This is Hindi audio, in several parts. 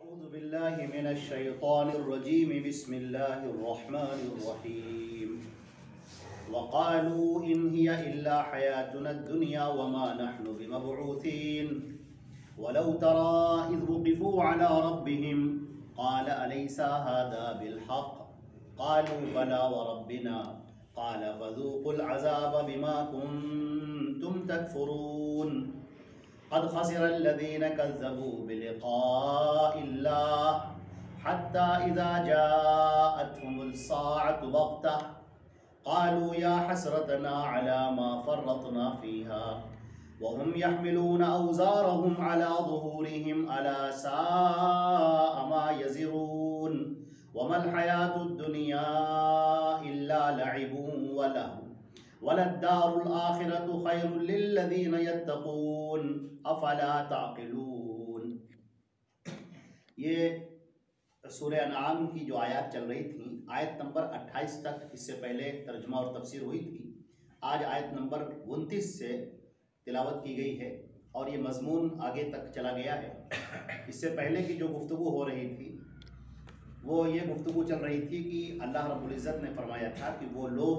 अऊज़ु बिल्लाहि मिनश शैतानिर रजीम बिस्मिल्लाहिर रहमानिर रहीम वक़ालू इन हिया इल्ला हयातुनद दुनिया वमा नहनु बिमबऊसीन वलौ तरा इज़ वुक़िफ़ू अला रब्बिहिम क़ाल अलैसा हाज़ा बिलहक़ क़ालू बला व रब्बिना क़ाल फ़ज़ूक़ुल अज़ाब बिमा कुन्तुम तकफ़ुरून क़द ख़सिरल्लज़ीन कज़्ज़बू बिलिक़ाइल्लाह हत्ता इज़ा जाअतहुमुस्साअतु बग़्तह क़ालू या हसरतना अला मा फ़र्रतना फ़ीहा वहुम यहमिलून औज़ारहुम अला ज़ुहूरिहिम अला साअ मा यज़िरून वमल हयातुद दुनिया इल्ला लइबुन व लहव वलद्दारुल आखिरतु खैरुल लिल्लज़ीन यत्तक़ून अफ़ला ताक़िलून। ये सूरह अनआम की जो आयत चल रही थी, आयत नंबर 28 तक इससे पहले तर्जुमा और तफसीर हुई थी। आज आयत नंबर 29 से तिलावत की गई है और ये मज़मून आगे तक चला गया है। इससे पहले की जो गुफ्तगू हो रही थी वो ये गुफ्तगू चल रही थी कि अल्लाह रब्बुल इज़्ज़त ने फरमाया था कि वो लोग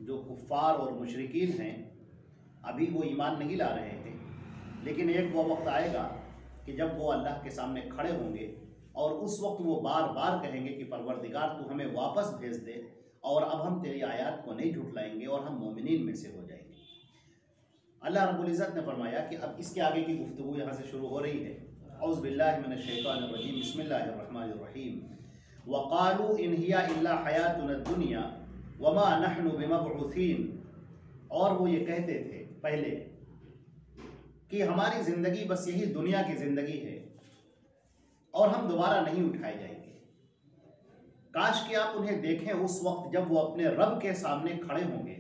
जो कुफ़ार और मुशरिकीन हैं अभी वो ईमान नहीं ला रहे थे, लेकिन एक वो वक्त आएगा कि जब वो अल्लाह के सामने खड़े होंगे और उस वक्त वो बार बार कहेंगे कि परवरदिगार तू हमें वापस भेज दे और अब हम तेरी आयत को नहीं झुटलाएंगे और हम मोमिनीन में से हो जाएंगे। अल्लाह रब्बुल इज़्ज़त ने फरमाया कि अब इसके आगे की गुफ्तगू यहाँ से शुरू हो रही है। औज़ु बिल्लाहि मिनश शैतानिर रजीम बिस्मिल्लाहिर रहमानिर रहीम वक़ालू इन हिया इल्ला हयातुनद दुनिया वमा नहनु बिमबऊसीन। और वो ये कहते थे पहले कि हमारी ज़िंदगी बस यही दुनिया की ज़िंदगी है और हम दोबारा नहीं उठाए जाएंगे। काश कि आप उन्हें देखें उस वक्त जब वो अपने रब के सामने खड़े होंगे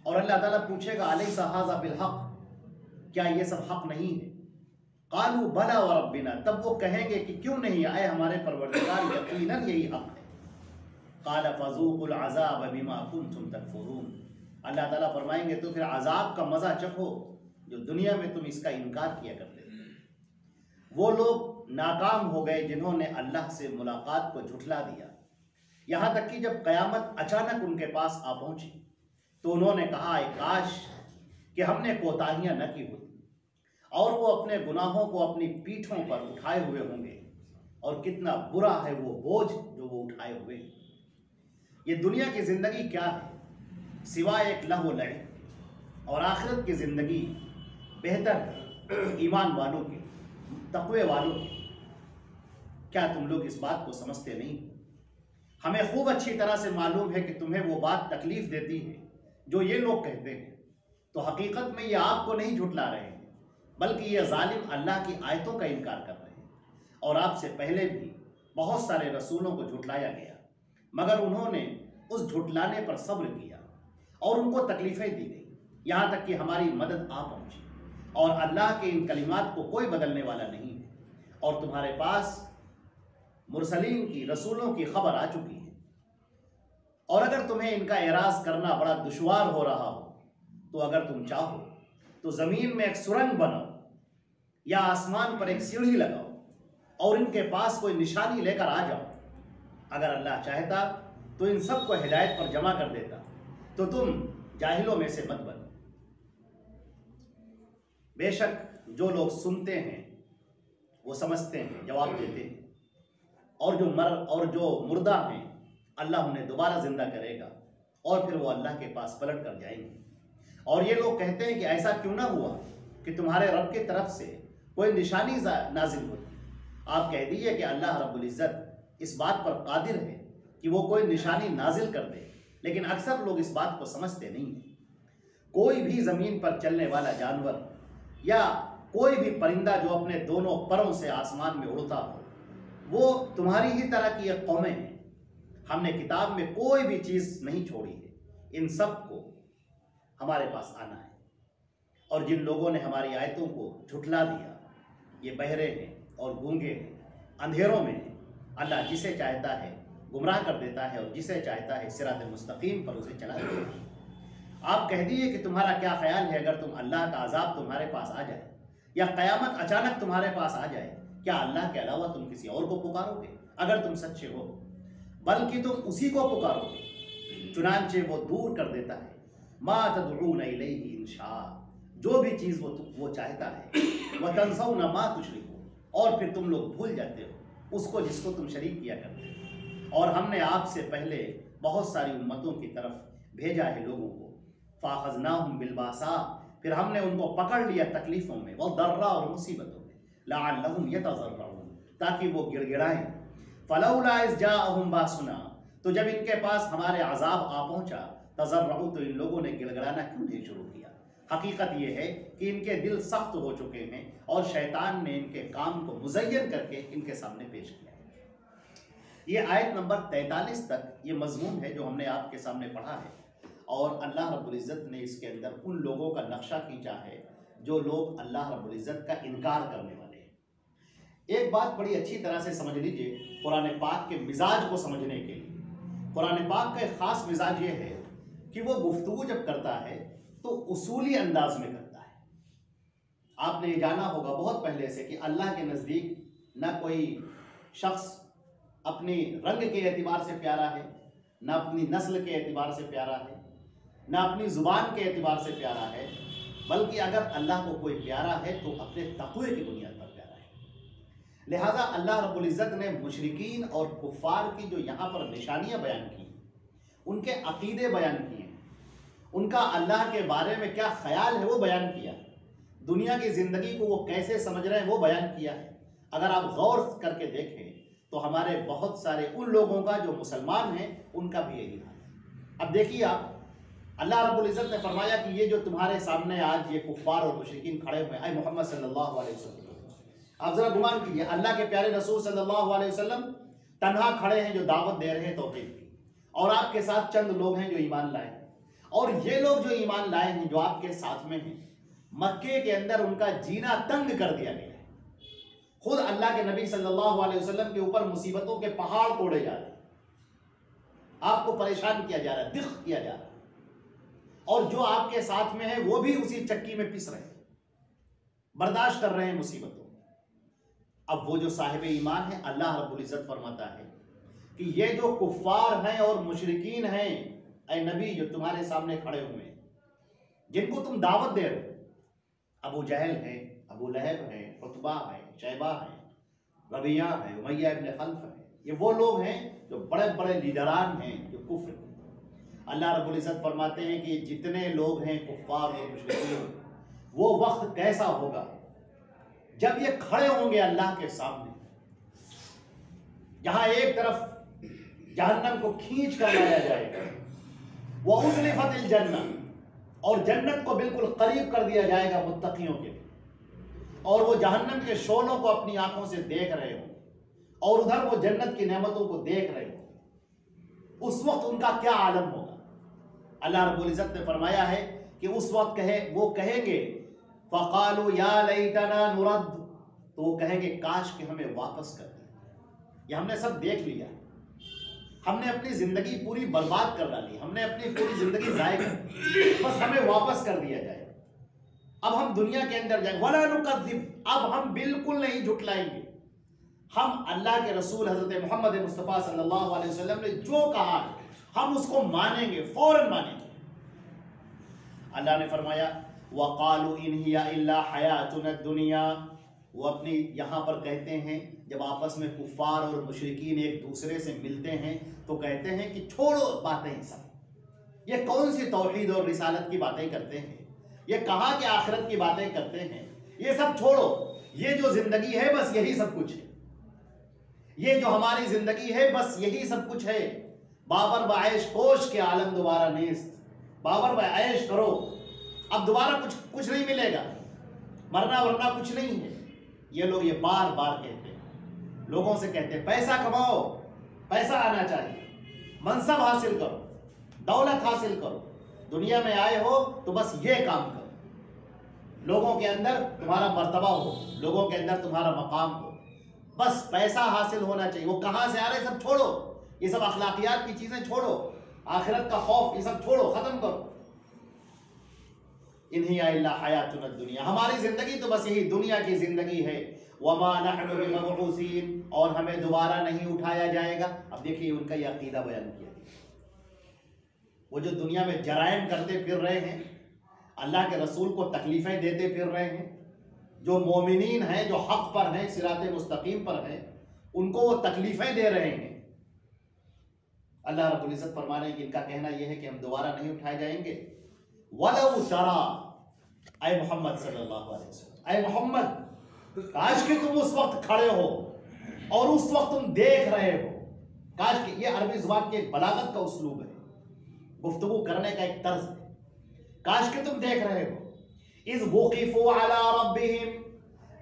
और अल्लाह ताला पूछेगा अलैसा हाज़ा बिलहक़, क्या ये सब हक नहीं है? क़ालू बला व रब्बिना, तब वो कहेंगे कि क्यों नहीं आए हमारे परवरदिगार, यकीनन यही हक है। क़ाल फ़ज़ूक़ुल अज़ाब बिमा कुन्तुम तकफ़ुरून, अल्लाह ताला फरमाएंगे तो फिर अज़ाब का मज़ा चखो जो दुनिया में तुम इसका इनकार किया करते थे। वो लोग नाकाम हो गए जिन्होंने अल्लाह से मुलाकात को झुठला दिया, यहाँ तक कि जब क़यामत अचानक उनके पास आ पहुँची तो उन्होंने कहा काश कि हमने कोताहियाँ न की होती, और वो अपने गुनाहों को अपनी पीठों पर उठाए हुए होंगे और कितना बुरा है वो बोझ जो वो उठाए हुए। ये दुनिया की ज़िंदगी क्या है सिवाय एक लहव लइब, और आखिरत की ज़िंदगी बेहतर है ईमान वालों के, तक़वे वालों के। क्या तुम लोग इस बात को समझते नहीं? हमें खूब अच्छी तरह से मालूम है कि तुम्हें वो बात तकलीफ़ देती है जो ये लोग कहते हैं, तो हकीकत में ये आपको नहीं झुठला रहे हैं बल्कि ये जालिम अल्लाह की आयतों का इनकार कर रहे हैं। और आपसे पहले भी बहुत सारे रसूलों को झुठलाया गया, मगर उन्होंने उस झुठलाने पर सब्र किया और उनको तकलीफ़ें दी गई, यहाँ तक कि हमारी मदद आ पहुँची। और अल्लाह के इन कलिमात को कोई बदलने वाला नहीं है, और तुम्हारे पास मुरसलीन की, रसूलों की खबर आ चुकी है। और अगर तुम्हें इनका एराज़ करना बड़ा दुश्वार हो रहा हो तो अगर तुम चाहो तो ज़मीन में एक सुरंग बनाओ या आसमान पर एक सीढ़ी लगाओ और इनके पास कोई निशानी लेकर आ जाओ। अगर अल्लाह चाहता तो इन सब को हिदायत पर जमा कर देता, तो तुम जाहिलों में से मत बनो। बेशक जो लोग सुनते हैं वो समझते हैं, जवाब देते हैं, और जो मुर्दा हैं अल्लाह उन्हें दोबारा ज़िंदा करेगा और फिर वो अल्लाह के पास पलट कर जाएंगे। और ये लोग कहते हैं कि ऐसा क्यों ना हुआ कि तुम्हारे रब की तरफ से कोई निशानी नाजिल होती। आप कह दीजिए कि अल्लाह रब्बुल इज़्ज़त इस बात पर कादिर है कि वो कोई निशानी नाजिल कर दे, लेकिन अक्सर लोग इस बात को समझते नहीं हैं। कोई भी ज़मीन पर चलने वाला जानवर या कोई भी परिंदा जो अपने दोनों परों से आसमान में उड़ता हो, वो तुम्हारी ही तरह की एक कौमें हैं। हमने किताब में कोई भी चीज़ नहीं छोड़ी है, इन सब को हमारे पास आना है। और जिन लोगों ने हमारी आयतों को झुठला दिया ये बहरे हैं और गूंगे हैं, अंधेरों में हैं। अल्लाह जिसे चाहता है गुमराह कर देता है और जिसे चाहता है सिरात मुस्तकीम पर उसे चला देता है। आप कह दीजिए कि तुम्हारा क्या ख्याल है अगर तुम अल्लाह का अजाब तुम्हारे पास आ जाए या क़यामत अचानक तुम्हारे पास आ जाए, क्या अल्लाह के अलावा तुम किसी और को पुकारोगे अगर तुम सच्चे हो? बल्कि तुम उसी को पुकारोगे, चुनांचे वो दूर कर देता है मा तदऊन इलैहि इंशा, जो भी चीज़ वो चाहता है। व तंसौना मा तुशरिकून, और फिर तुम लोग भूल जाते हो उसको जिसको तुम शरीक किया करते हो। और हमने आपसे पहले बहुत सारी उम्मतों की तरफ भेजा है लोगों को, फ़ाख़ज़नाहुम बिलबासा, फिर हमने उनको पकड़ लिया तकलीफ़ों में, वल दर्रा, और मुसीबतों में, लअल्लहुम यतज़र्रऊन, ताकि वो गिड़गिड़ाएं। फ़लौला इज़ जाअहुम बासुना, तो जब इनके पास हमारे अज़ाब आ पहुँचा, तज़र्रऊ, तो इन लोगों ने गिड़गिड़ाना क्यों नहीं शुरू किया? हकीकत ये है कि इनके दिल सख्त हो चुके हैं और शैतान ने इनके काम को मुज़य्यन करके इनके सामने पेश किया है। ये आयत नंबर 43 तक ये मज़मून है जो हमने आपके सामने पढ़ा है, और अल्लाह रब्बुल इज़्ज़त ने इसके अंदर उन लोगों का नक्शा खींचा है जो लोग अल्लाह रब्बुल इज़्ज़त का इनकार करने वाले हैं। एक बात बड़ी अच्छी तरह से समझ लीजिए कुरान पाक के मिजाज को समझने के लिए। कुरान पाक का एक ख़ास मिजाज ये है कि वो गुफ्तगू जब करता है तो उसूली अंदाज में करता है। आपने ये जाना होगा बहुत पहले से कि अल्लाह के नज़दीक न कोई शख्स अपने रंग के एतबार से प्यारा है, न अपनी नस्ल के एतबार से प्यारा है, न अपनी ज़ुबान के एतबार से प्यारा है, बल्कि अगर अल्लाह को कोई प्यारा है तो अपने तक़वे की बुनियाद पर प्यारा है। लिहाजा अल्लाह रब्बुल इज़्ज़त ने मुशरिकीन और कुफ़ार की जो यहाँ पर निशानियाँ बयान की, उनके अक़ीदे बयान किए, उनका अल्लाह के बारे में क्या ख्याल है वो बयान किया, दुनिया की ज़िंदगी को वो कैसे समझ रहे हैं वो बयान किया है। अगर आप गौर करके देखें तो हमारे बहुत सारे उन लोगों का जो मुसलमान हैं उनका भी यही हाल है। अब देखिए आप, अल्लाह रब्बुल इज़्ज़त ने फरमाया कि ये जो तुम्हारे सामने आज ये कुफ़ार और मुशरिकीन खड़े हुए हैं, मोहम्मद सल्लल्लाहु अलैहि वसल्लम, आप ज़रा गुमान कीजिए अल्लाह के प्यारे रसूल सल्लल्लाहु अलैहि वसल्लम तन्हा खड़े हैं जो दावत दे रहे हैं तौहीद की, और आपके साथ चंद लोग हैं जो ईमान लाए हैं। और ये लोग जो ईमान लाए हैं जो आपके साथ में हैं, मक्के के अंदर उनका जीना तंग कर दिया गया है। खुद अल्लाह के नबी सल्लल्लाहु अलैहि वसल्लम के ऊपर मुसीबतों के पहाड़ तोड़े जा रहे हैं, आपको परेशान किया जा रहा है, दिख किया जा रहा है, और जो आपके साथ में है वो भी उसी चक्की में पिस रहे हैं, बर्दाश्त कर रहे हैं मुसीबतों। अब वो जो साहिब ईमान है, अल्लाह रब्बुल इज़्ज़त फरमाता है कि ये जो कुफ़ार हैं और मुशरिकीन हैं, ऐ नबी जो तुम्हारे सामने खड़े हुए हैं, जिनको तुम दावत दे रहे हो, अबू जहल है, अबू लहब है, उतबा है, शैबा है, रबिया है, उमैया इब्न खल्फ है, ये वो लोग हैं जो बड़े बड़े लीडरान हैं जो कुफ्र हैं। अल्लाह रब्बुल इज़्ज़त फरमाते हैं कि जितने लोग हैं कुफ़ार और मुशरिकीन, वो वक्त कैसा होगा जब ये खड़े होंगे अल्लाह के सामने, जहां एक तरफ जहन्नम को खींच कर लाया जाएगा, वो उज़लिफ़तिल जन्नह, और जन्नत को बिल्कुल करीब कर दिया जाएगा मुत्तक़ियों के लिए, और वो जहन्नम के शोलों को अपनी आंखों से देख रहे हो और उधर वो जन्नत की नेमतों को देख रहे हो। उस वक्त उनका क्या आलम होगा? अल्लाह रब्बुल इज़्ज़त ने फरमाया है कि उस वक्त वो कहेंगे फ़क़ालू या लैतना नुरद, तो वो कहेंगे काश कि हमें वापस कर दिया। ये हमने सब देख लिया, हमने अपनी ज़िंदगी पूरी बर्बाद कर डाली, हमने अपनी पूरी ज़िंदगी ज़ाय कर दी, बस हमें वापस कर दिया जाए, अब हम दुनिया के अंदर जाएंगे। वला नुकज़्ज़िब, अब हम बिल्कुल नहीं झुटलाएंगे, हम अल्लाह के रसूल हज़रत मोहम्मद मुस्तफ़ा सल्लल्लाहु अलैहि वसल्लम ने जो कहा है हम उसको मानेंगे, फ़ौरन मानेंगे। अल्लाह ने फरमाया वक़ालू इन हिया इल्ला हयातुना दुनिया, वो अपनी यहाँ पर कहते हैं जब आपस में कुफ़ार और मुशरिकीन एक दूसरे से मिलते हैं तो कहते हैं कि छोड़ो बातें सब, ये कौन सी तौहीद और रिसालत की बातें करते हैं, ये कहाँ के आखिरत की बातें करते हैं, ये सब छोड़ो, ये जो ज़िंदगी है बस यही सब कुछ है, ये जो हमारी ज़िंदगी है बस यही सब कुछ है। बाबर बाइश कोश के आलम दोबारा नेस्त, बाबर बाइश करो, अब दोबारा कुछ नहीं मिलेगा, मरना वरना कुछ नहीं है। ये लोग ये बार बार कहते हैं, लोगों से कहते हैं पैसा कमाओ, पैसा आना चाहिए, मनसब हासिल करो, दौलत हासिल करो, दुनिया में आए हो तो बस ये काम करो, लोगों के अंदर तुम्हारा मर्तबा हो, लोगों के अंदर तुम्हारा मकाम हो, बस पैसा हासिल होना चाहिए। वो कहाँ से आ रहे सब छोड़ो, ये सब अखलाकियात की चीज़ें छोड़ो, आखिरत का खौफ ये सब छोड़ो, ख़त्म करो। इन्हिया इल्ला हयातुन दुनिया, हमारी जिंदगी तो बस यही दुनिया की जिंदगी है। वमा नहनु बिमबऊसीन, और हमें दोबारा नहीं उठाया जाएगा। अब देखिए उनका यह अकीदा बयान किया, वो जो दुनिया में जराइम करते फिर रहे हैं, अल्लाह के रसूल को तकलीफें देते फिर रहे हैं, जो मोमिनीन हैं, जो हक पर हैं, सिराते मुस्तकीम पर हैं, उनको वो तकलीफें दे रहे हैं। अल्लाह रब्बुल इज्जत फरमा रहे हैं कि इनका कहना यह है कि हम दोबारा नहीं उठाए जाएंगे। वलौ तरा, ऐ मोहम्मद सल्लल्लाहु अलैहि वसल्लम, ऐ मोहम्मद, काश कि तुम उस वक्त खड़े हो और उस वक्त तुम देख रहे हो। काश कि, ये अरबी जुबान के एक बलागत का उस्लूब है, गुफ्तगू करने का एक तर्ज है। काश कि तुम देख रहे हो, इस वुक़िफ़ू अला रब्बिहिम,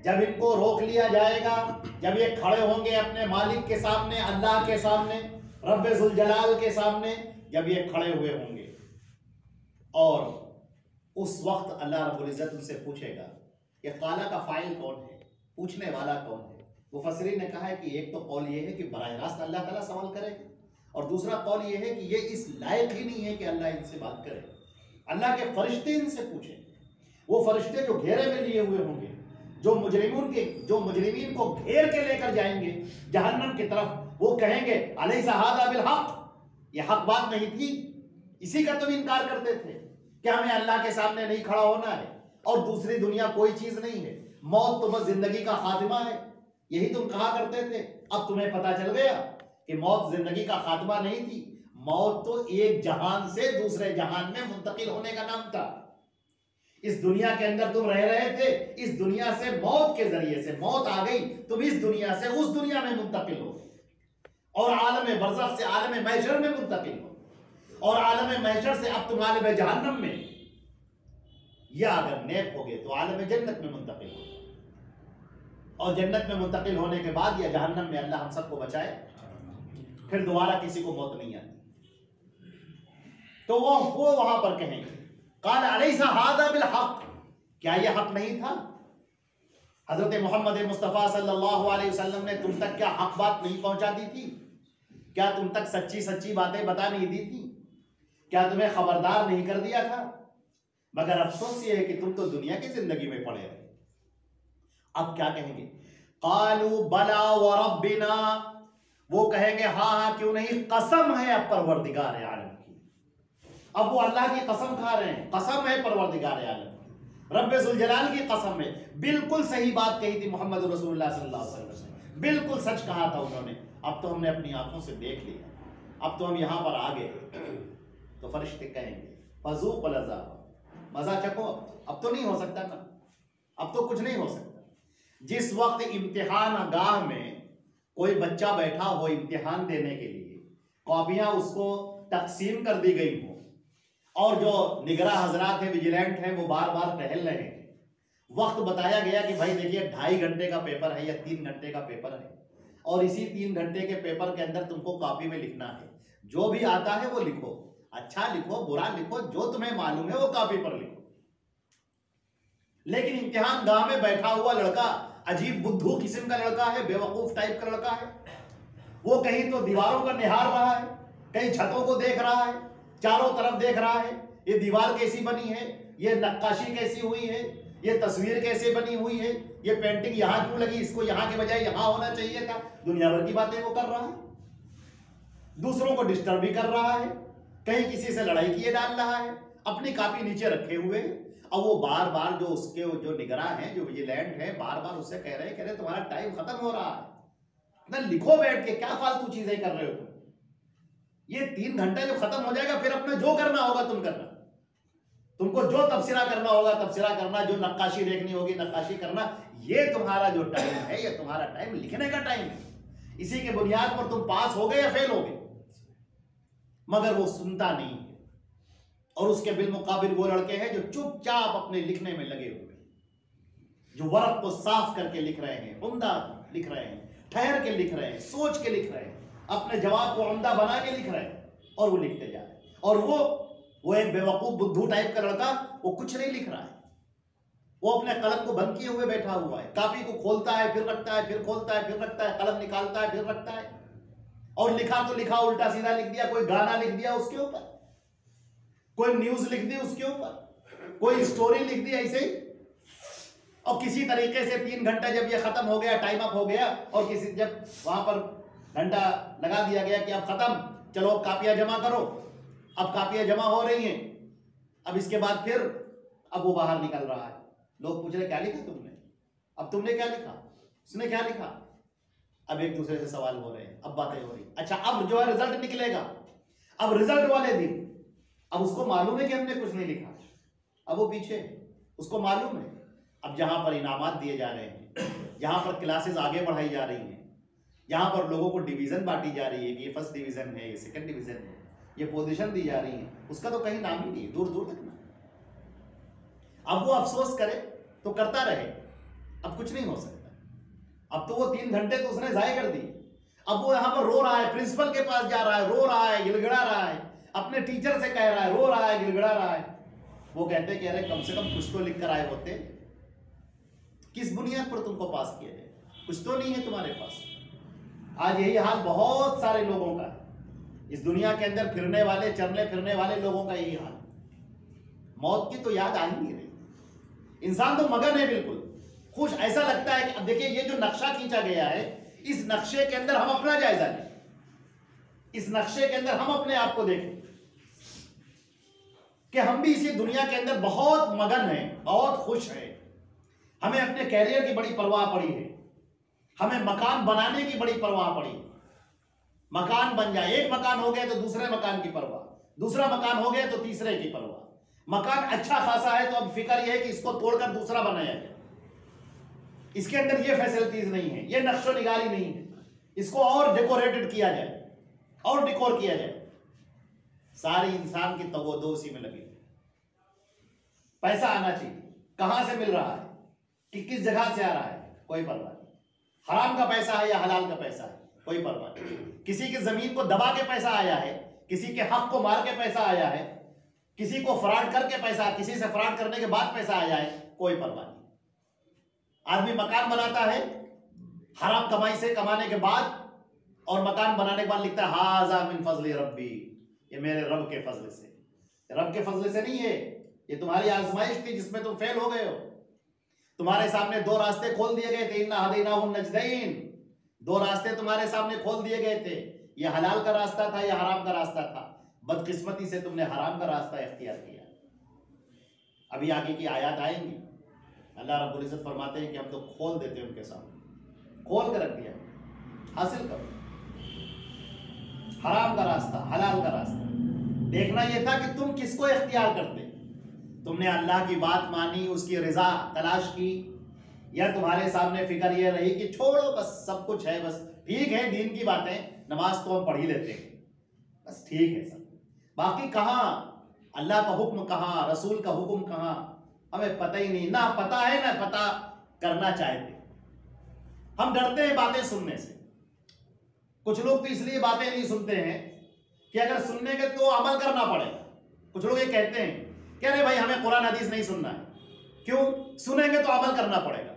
जब इनको रोक लिया जाएगा, जब ये खड़े होंगे अपने मालिक के सामने, अल्लाह के सामने, रब्बे ज़ुल जलाल के सामने, जब ये खड़े हुए होंगे, और उस वक्त अल्लाह रब्बुल इज्जत उनसे पूछेगा। ये काला का फाइल कौन है, पूछने वाला कौन है? मुफस्सिरीन ने कहा है कि एक तो कौल ये है कि बराह रास्त अल्लाह ताला सवाल करेगा, और दूसरा कौल ये है कि ये इस लायक ही नहीं है कि अल्लाह इनसे बात करे। अल्लाह के फरिश्ते इनसे पूछेंगे, वो फरिश्ते जो घेरे में लिए हुए होंगे, जो मुजरिमीन को घेर के लेकर जाएंगे जहन्नम की तरफ, वो कहेंगे अलैसा हादा बिल हक, ये हक बात नहीं थी, इसी का तुम इनकार करते थे कि हमें अल्लाह के सामने नहीं खड़ा होना है, और दूसरी दुनिया कोई चीज नहीं है, मौत तो बस जिंदगी का खात्मा है, यही तुम कहा करते थे। अब तुम्हें पता चल गया कि मौत जिंदगी का खात्मा नहीं थी, मौत तो एक जहान से दूसरे जहान में मुंतकिल होने का नाम था। इस दुनिया के अंदर तुम रह रहे थे, इस दुनिया से मौत के जरिए से मौत आ गई, तुम इस दुनिया से उस दुनिया में मुंतकिल हो, और आलम बरज़ख से आलम महशर में मुंतकिल हो, और आलम महशर से अब तुम आलम जहन्नम में, या अगर नेक हो गए तो आलम जन्नत में मुंतकिल हो, और जन्नत में मुंतकिल होने के बाद या जहन्नम में, अल्लाह हम सबको बचाए, फिर दोबारा किसी को मौत नहीं आती। तो वो वहां पर कहेंगे काल अलैसा हादा बिल हक, क्या यह हक नहीं था? हजरत मोहम्मद मुस्तफ़ा सल्लल्लाहु अलैहि वसल्लम ने तुम तक क्या हक बात नहीं पहुंचा दी थी? क्या तुम तक सच्ची सच्ची बातें बता नहीं दी थी? क्या तुम्हें खबरदार नहीं कर दिया था? मगर अफसोस ये है कि तुम तो दुनिया की जिंदगी में पड़े रहे। अब क्या कहेंगे? कालू बला व रब्बिना, वो कहेंगे हाँ हाँ क्यों नहीं, कसम है अब परवरदिगार आलम की। अब वो अल्लाह की कसम खा रहे हैं, कसम है परवरदिगार आलम की, रब्बे ज़ुल जलाल की कसम है। बिल्कुल सही बात कही थी मोहम्मद रसूलुल्लाह सल्लल्लाहु अलैहि वसल्लम ने, बिल्कुल सच कहा था उन्होंने। अब तो हमने अपनी आंखों से देख लिया, अब तो हम यहां पर आ गए। तो फरिश्ते कहेंगे फज़ूक़ुल अज़ाब, मजा चखो, अब तो नहीं हो सकता ना, अब तो कुछ नहीं हो सकता। जिस वक्त इम्तिहान गाह में कोई बच्चा बैठा हो इम्तिहान देने के लिए, कॉपियां उसको तकसीम कर दी गई हो, और जो निगरां हजरात हैं, विजिलेंट हैं, वो बार बार टहल रहे हैं, वक्त बताया गया कि भाई देखिए 2.5 घंटे का पेपर है या 3 घंटे का पेपर है, और इसी 3 घंटे के पेपर के अंदर तुमको कॉपी में लिखना है, जो भी आता है वो लिखो, अच्छा लिखो बुरा लिखो, जो तुम्हें मालूम है वो कॉपी पर लिखो। लेकिन इम्तिहान गाह में बैठा हुआ लड़का अजीब बुद्धू किस्म का लड़का है, बेवकूफ टाइप का लड़का है, वो कहीं तो दीवारों का निहार रहा है, कहीं छतों को देख रहा है, चारों तरफ देख रहा है, ये दीवार कैसी बनी है, ये नक्काशी कैसी हुई है, ये तस्वीर कैसे बनी हुई है, ये पेंटिंग यहां क्यों लगी, इसको यहां के बजाय यहां होना चाहिए था। दुनिया भर की बातें वो कर रहा है, दूसरों को डिस्टर्ब भी कर रहा है, कहीं किसी से लड़ाई किए डाल रहा है, अपनी कॉपी नीचे रखे हुए। अब वो बार बार जो उसके जो निगरां हैं, जो विजिलेंट हैं, बार बार उससे कह रहे तुम्हारा टाइम खत्म हो रहा है, ना लिखो बैठ के, क्या फालतू चीजें कर रहे हो तुम, ये 3 घंटे जो खत्म हो जाएगा फिर अपने जो करना होगा तुम करना, तुमको जो तबसरा करना होगा तबसरा करना, जो नक्काशी देखनी होगी नक्काशी करना, ये तुम्हारा जो टाइम है ये तुम्हारा टाइम लिखने का टाइम है, इसी के बुनियाद पर तुम पास हो गए या फेल हो गए। मगर वो सुनता नहीं है, और उसके बिलमुकाबिल वो लड़के हैं जो चुपचाप अपने लिखने में लगे हुए, जो वर्क को साफ करके लिख रहे हैं, उम्दा लिख रहे हैं, ठहर के लिख रहे हैं, सोच के लिख रहे हैं, अपने जवाब को उम्दा बना के लिख रहे हैं, और वो लिखते जा रहे हैं। और वो एक बेवकूफ बुद्धू टाइप का लड़का, वो कुछ नहीं लिख रहा है, वो अपने कलम को बंद किए हुए बैठा हुआ है, कॉपी को खोलता है फिर रखता है, फिर खोलता है फिर रखता है, कलम निकालता है फिर रखता है, और लिखा तो लिखा, उल्टा सीधा लिख दिया, कोई गाना लिख दिया उसके ऊपर, कोई न्यूज लिख दी उसके ऊपर, कोई स्टोरी लिख दी ऐसे ही, और किसी तरीके से 3 घंटा जब ये खत्म हो गया, टाइम अप हो गया, और किसी जब वहां पर घंटा लगा दिया गया कि अब खत्म, चलो अब कापियां जमा करो, अब कापियां जमा हो रही हैं, अब इसके बाद फिर अब वो बाहर निकल रहा है, लोग पूछ रहे क्या लिखा तुमने, अब तुमने क्या लिखा, उसने क्या लिखा, अब एक दूसरे से सवाल हो रहे हैं, अब बातें हो रही। अच्छा, अब जो है रिजल्ट निकलेगा, अब रिजल्ट वाले दिन अब उसको मालूम है कि हमने कुछ नहीं लिखा, अब वो पीछे, उसको मालूम है। अब जहां पर इनामात दिए जा रहे हैं, जहां पर क्लासेस आगे बढ़ाई जा रही हैं, जहां पर लोगों को डिवीजन बांटी जा रही है कि ये फर्स्ट डिवीजन है, ये सेकंड डिवीजन है, ये पोजीशन दी जा रही है, उसका तो कहीं नाम ही नहीं है, दूर दूर तक ना। अब वो अफसोस करे तो करता रहे, अब कुछ नहीं हो सकता। अब तो वो 3 घंटे तो उसने जाया कर दिए, अब वो यहां पर रो रहा है, प्रिंसिपल के पास जा रहा है, रो रहा है, गिड़गिड़ा रहा है, अपने टीचर से कह रहा है, रो रहा है, गिड़गिड़ा रहा है। वो कहते हैं कि अरे कम से कम कुछ तो लिख कर आए होते, किस बुनियाद पर तुमको पास किया जाए, कुछ तो नहीं है तुम्हारे पास। आज यही हाल बहुत सारे लोगों का है, इस दुनिया के अंदर फिरने वाले, चलने फिरने वाले लोगों का यही हाल। मौत की तो याद आ ही नहीं रही, इंसान तो मगन है, बिल्कुल खुश, ऐसा लगता है कि अब देखिए ये जो नक्शा खींचा गया है, इस नक्शे के अंदर हम अपना जायजा लें, इस नक्शे के अंदर हम अपने आप को देखें कि हम भी इसी दुनिया के अंदर बहुत मगन हैं, बहुत खुश हैं, हमें अपने कैरियर की बड़ी परवाह पड़ी है, हमें मकान बनाने की बड़ी परवाह पड़ी, मकान बन जाए, एक मकान हो गया तो दूसरे मकान की परवाह, दूसरा मकान हो गया तो तीसरे की परवाह, मकान अच्छा खासा है तो अब फिक्र यह है कि इसको तोड़कर दूसरा बनाया जाए, इसके अंदर ये फैसिलिटीज नहीं है, ये नक्शो निगारी नहीं है, इसको और डेकोरेटेड किया जाए, और डिकोर किया जाए। सारी इंसान की तगोदो उसी में लगी, पैसा आना चाहिए, कहां से मिल रहा है, कि किस जगह से आ रहा है, कोई परवाह नहीं, हराम का पैसा है या हलाल का पैसा है, कोई परवाह नहीं, किसी की जमीन को दबा के पैसा आया है, किसी के हक को मार के पैसा आया है, किसी को फ्रॉड करके पैसा, किसी से फ्रॉड करने के बाद पैसा आया है, कोई परवाह नहीं। आदमी मकान बनाता है हराम कमाई से, कमाने के बाद, और मकान बनाने के बाद लिखता है हाजा मिन फजली रब्बी, ये मेरे रब के फजल से, रब के फजल से नहीं है, ये तुम्हारी आजमाइश थी जिसमें तुम फेल हो गए हो। तुम्हारे सामने 2 रास्ते खोल दिए गए थे, इन्ना हदैनाहुन नजदैन, 2 रास्ते तुम्हारे सामने खोल दिए गए थे, ये हलाल का रास्ता था, यह हराम का रास्ता था, बदकिस्मती से तुमने हराम का रास्ता इख्तियार किया। अभी आगे की आयत आएंगी, अल्लाह रब्बुल इज्जत फरमाते हैं कि हम तो खोल देते हैं उनके सामने, खोल कर रख दिया, हासिल करो हराम का रास्ता, हलाल का रास्ता। देखना यह था कि तुम किसको इख्तियार करते, तुमने अल्लाह की बात मानी, उसकी रजा तलाश की, या तुम्हारे सामने फिक्र यह रही कि छोड़ो बस सब कुछ है, बस ठीक है, दीन की बातें, नमाज तो हम पढ़ ही लेते हैं, बस ठीक है सब, बाकी कहाँ अल्लाह का हुक्म, कहाँ रसूल का हुक्म, कहाँ हमें पता ही नहीं, ना पता है ना पता करना चाहते, हम डरते हैं बातें सुनने से। कुछ लोग तो इसलिए बातें नहीं सुनते हैं कि अगर सुनने के तो अमल करना पड़ेगा। कुछ लोग ये कहते हैं कि अरे भाई हमें कुरान हदीस नहीं सुनना है, क्यों, सुनेंगे तो अमल करना पड़ेगा।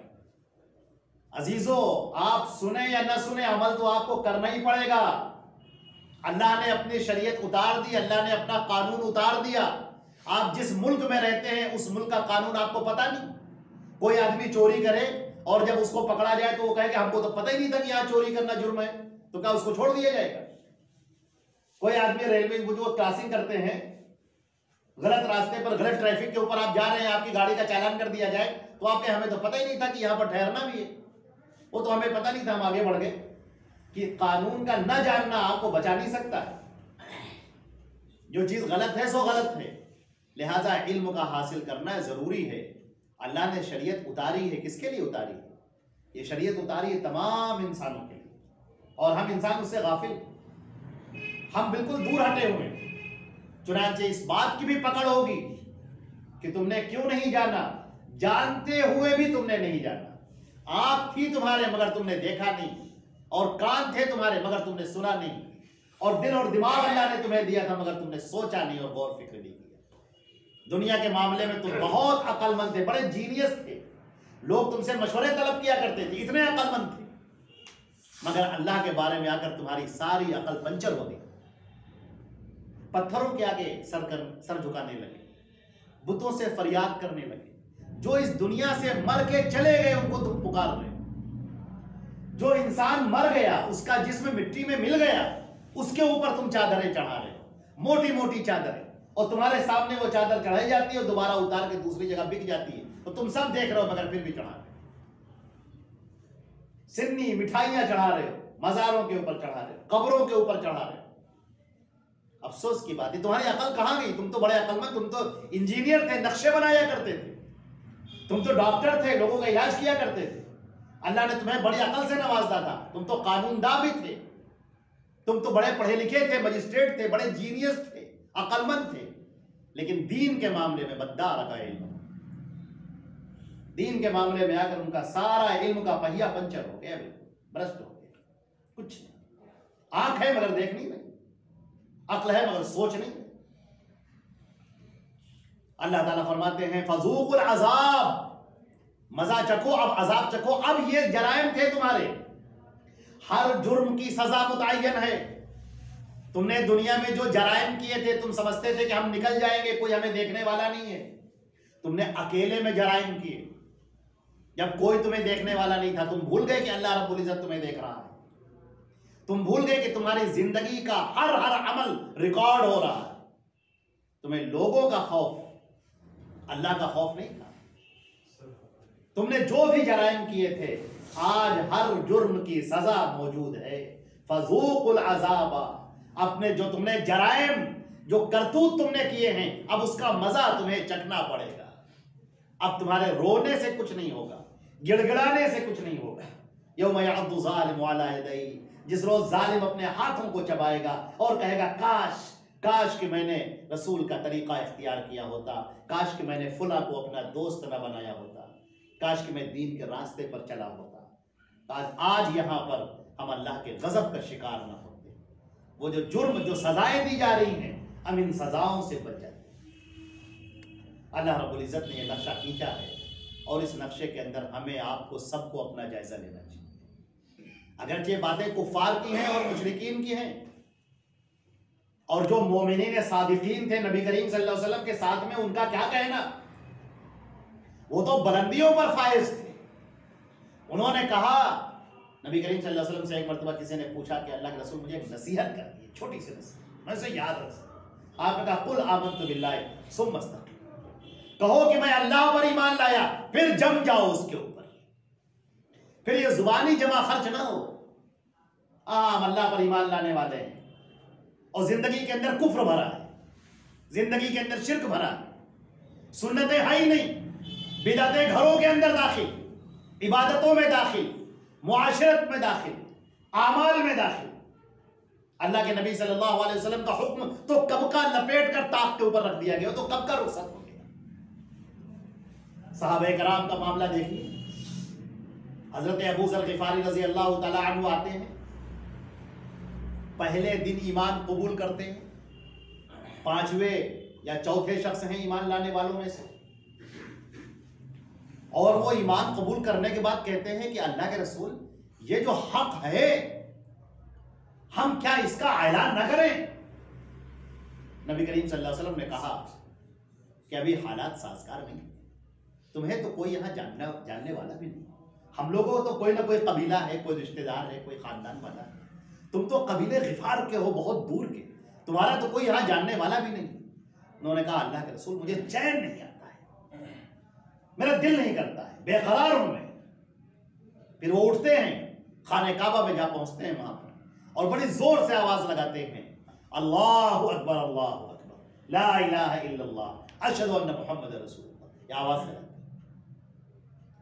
अजीजो, आप सुने या ना सुने, अमल तो आपको करना ही पड़ेगा। अल्लाह ने अपनी शरीयत उतार दी, अल्लाह ने अपना कानून उतार दिया। आप जिस मुल्क में रहते हैं उस मुल्क का कानून आपको पता नहीं। कोई आदमी चोरी करे और जब उसको पकड़ा जाए तो वो कहे कि हमको तो पता ही नहीं था कि यहाँ चोरी करना जुर्म है, तो क्या उसको छोड़ दिया जाएगा? कोई आदमी रेलवे जो क्रॉसिंग करते हैं, गलत रास्ते पर, गलत ट्रैफिक के ऊपर आप जा रहे हैं, आपकी गाड़ी का चालान कर दिया जाए तो आपके हमें तो पता ही नहीं था कि यहाँ पर ठहरना भी है, वो तो हमें पता नहीं था, हम आगे बढ़ गए। कि कानून का न जानना आपको बचा नहीं सकता। जो चीज गलत है सो गलत है, लिहाजा इल्म का हासिल करना जरूरी है। अल्लाह ने शरीयत उतारी है, किसके लिए उतारी है? ये शरीयत उतारी है तमाम इंसानों के लिए, और हम इंसान उससे गाफिल, हम बिल्कुल दूर हटे हुए हैं। चुनांचे इस बात की भी पकड़ होगी कि तुमने क्यों नहीं जाना, जानते हुए भी तुमने नहीं जाना। आंख थी तुम्हारे मगर तुमने देखा नहीं, और कान थे तुम्हारे मगर तुमने सुना नहीं, और दिल और दिमाग अल्लाह ने तुम्हें दिया था मगर तुमने सोचा नहीं और गौर फिक्र नहीं किया। दुनिया के मामले में तुम बहुत अक्लमंद थे, बड़े जीनियस थे, लोग तुमसे मशवरे तलब किया करते थे, इतने अक्लमंद थे, मगर अल्लाह के बारे में आकर तुम्हारी सारी अकल पंचर हो गई, पत्थरों के आगे सर झुकाने लगे। बुतों से फरियाद करने लगे। जो इस दुनिया से मर के चले गए उनको तुम पुकार रहे हो। जो इंसान मर गया, उसका जिस्म मिट्टी में मिल गया, उसके ऊपर तुम चादरें चढ़ा रहे हो, मोटी मोटी चादरें, और तुम्हारे सामने वो चादर चढ़ाई जाती है और दोबारा उतार के दूसरी जगह बिक जाती है, तो तुम सब देख रहे हो मगर फिर भी चढ़ा रहे हो। सिन्नी मिठाइयां चढ़ा रहे हो, मजारों के ऊपर चढ़ा रहे हो, कब्रों के ऊपर चढ़ा रहे हो। अफसोस की बात है, तुम्हारी अकल कहां गई? तुम तो बड़े अकलमंद, तुम तो इंजीनियर थे, नक्शे बनाया करते थे, तुम तो डॉक्टर थे, लोगों का इलाज किया करते थे। अल्लाह ने तुम्हें बड़ी अकल से नवाजा था, तुम तो कानूनदा भी थे, तुम तो बड़े पढ़े लिखे थे, मजिस्ट्रेट थे, बड़े जीनियस थे, अकलमंद थे, लेकिन दीन के मामले में बद्दा रखा इल्म। दीन के मामले में आकर उनका सारा इल्म का पहिया पंचर हो गया, भ्रष्ट हो गया, कुछ नहीं। आंख है मगर देख नहीं, अक्ल है मगर सोच नहीं। अल्लाह ताला फरमाते हैं फज़ूक़ुल अज़ाब, मजा चखो, अब अजाब चखो। अब ये जराइम थे तुम्हारे, हर जुर्म की सजा मुतय्यन है। तुमने दुनिया में जो जराइम किए थे, तुम समझते थे कि हम निकल जाएंगे, कोई हमें देखने वाला नहीं है। तुमने अकेले में जराइम किए, जब कोई तुम्हें देखने वाला नहीं था। तुम भूल गए कि अल्लाह रब्बुल इज्जत तुम्हें देख रहा है। तुम भूल गए कि तुम्हारी जिंदगी का हर हर अमल रिकॉर्ड हो रहा है। तुम्हें लोगों का खौफ, अल्लाह का खौफ नहीं था। तुमने जो भी जराइम किए थे, आज हर जुर्म की सजा मौजूद है। फज़ूक़ुल अज़ाबा, अपने जो तुमने जराइम, जो करतूत तुमने किए हैं, अब उसका मजा तुम्हें चखना पड़ेगा। अब तुम्हारे रोने से कुछ नहीं होगा, गिड़गिड़ाने से कुछ नहीं होगा। यौम यअद्दु ज़ालिमु अला यदैहि, जिस रोज जालिम अपने हाथों को चबाएगा और कहेगा काश काश कि मैंने रसूल का तरीका इख्तियार किया होता, काश कि मैंने फुला को अपना दोस्त न बनाया होता, काश कि मैं दीन के रास्ते पर चला होता। आज यहाँ पर हम अल्लाह के गजब का शिकार न होते। वो जो जुर्म, जो सजाएं दी जा रही हैं, हम इन सजाओं से बच जाते। अल्लाह रब्बुल इज्जत ने ये नक्शा खींचा है और इस नक्शे के अंदर हमें, आपको, सबको अपना जायजा लेना चाहिए। अगरचे बातें कुफ्फार की हैं और मुशरिकीन की हैं, और जो मोमिनीन सादिकीन थे नबी करीम सल्लल्लाहु अलैहि वसल्लम के साथ में, उनका क्या कहना? वो तो बुलंदियों पर फाइज थे। उन्होंने कहा, नबी करीम सल्लल्लाहु अलैहि वसल्लम से एक मरतबा किसी ने पूछा कि अल्लाह के रसूल मुझे एक नसीहत कर दी, छोटी सी नसीहत, मैं उसे याद रख सकता। आपने कहा कुल आमन्तु बिल्लाहि सुम्मा इस्तक़ीम, कहो कि मैं अल्लाह पर ईमान लाया, फिर जम जाओ उसके ऊपर। फिर ये जुबानी जमा खर्च ना हो। आम अल्लाह पर ईमान लाने वाले हैं और जिंदगी के अंदर कुफ्र भरा है, जिंदगी के अंदर शिर्क भरा है, सुन्नतें है ही नहीं, बिदअतें घरों के अंदर दाखिल, इबादतों में दाखिल, मुआशरत में दाखिल, आमाल में दाखिल। अल्लाह के नबी सल्लल्लाहु अलैहि वसल्लम का हुक्म तो कब का लपेट कर ताक के ऊपर रख दिया गया, तो कब का रुखसत हो गया। सहाबे कराम का मामला देखिए। हजरत अबू ज़र ग़िफ़ारी रज़ी अल्लाह तआला अन्हु आते हैं, पहले दिन ईमान कबूल करते हैं, 5वें या चौथे शख्स हैं ईमान लाने वालों में से, और वो ईमान कबूल करने के बाद कहते हैं कि अल्लाह के रसूल, ये जो हक है हम क्या इसका ऐलान न करें? नबी करीम सल्लल्लाहु अलैहि वसल्लम ने कहा कि अभी हालात साजगार नहीं, तुम्हें तो कोई यहाँ जानने वाला भी नहीं। हम लोगों को तो कोई ना कोई कबीला है, कोई रिश्तेदार है, कोई खानदान वाला है। तुम तो कबीले ग़िफ़ार के हो, बहुत दूर के, तुम्हारा तो कोई यहाँ जानने वाला भी नहीं। उन्होंने कहा अल्लाह के रसूल मुझे चैन नहीं आता है, मेरा दिल नहीं करता है, बेकरार हूं मैं। फिर वो उठते हैं, खाने काबा में जा पहुंचते हैं वहां पर, और बड़ी जोर से आवाज लगाते हैं अल्लाहु अकबर अल्लाहु अकबर ला इलाहा इल्लल्लाह अशहदु अन्ना मुहम्मद रसूलुल्लाह। ये आवाज लगाते,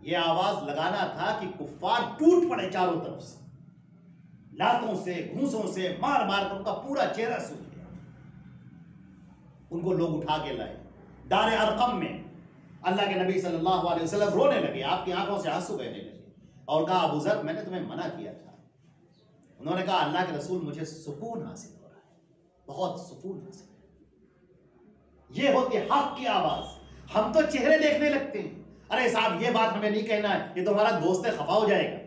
ये आवाज लगाना था कि कुफ्फार टूट पड़े चारों तरफ से, लातों से, घूंसों से मार मार कर उनका पूरा चेहरा सूख गया। उनको लोग उठा के लाए दार अरकम में। अल्लाह के नबी सल्लल्लाहु अलैहि वसल्लम रोने लगे, आपकी आंखों से आंसू बहने लगे, और कहा अबू ज़र मैंने तुम्हें मना किया था। उन्होंने कहा अल्लाह के रसूल मुझे सुकून हासिल हो रहा है, बहुत सुकून हासिल। ये होती हक की आवाज। हम तो चेहरे देखने लगते हैं, अरे साहब ये बात हमें नहीं कहना है, ये तो हमारा दोस्त है, खफा हो जाएगा।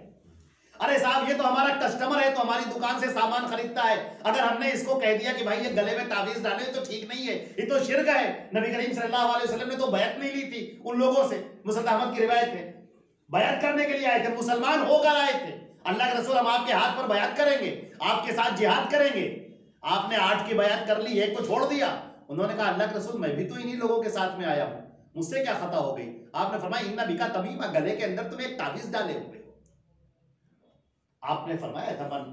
अरे साहब ये तो हमारा कस्टमर है, तो हमारी दुकान से सामान खरीदता है, अगर हमने इसको कह दिया कि भाई ये गले में ताबीज डाले तो ठीक नहीं है, ये तो शिर्क है। नबी करीम सल्लल्लाहु अलैहि वसल्लम ने तो बैत नहीं ली थी उन लोगों से। मुसनद अहमद की रिवायत है, बैत करने के लिए आए थे, मुसलमान होकर आए थे। अल्लाह के रसूल हम आपके हाथ पर बैत करेंगे, आपके साथ जिहाद करेंगे। आपने 8 की बैत कर ली, एक को छोड़ दिया। उन्होंने कहा अल्लाह के रसूल मैं भी तो इन्हीं लोगों के साथ में आया हूं, मुझसे क्या खता हो गई? आपने फरमाया इन्ना बिका तमीमा, गले के अंदर तुम एक ताबीज डाले हुए। आपने फरमाया तमन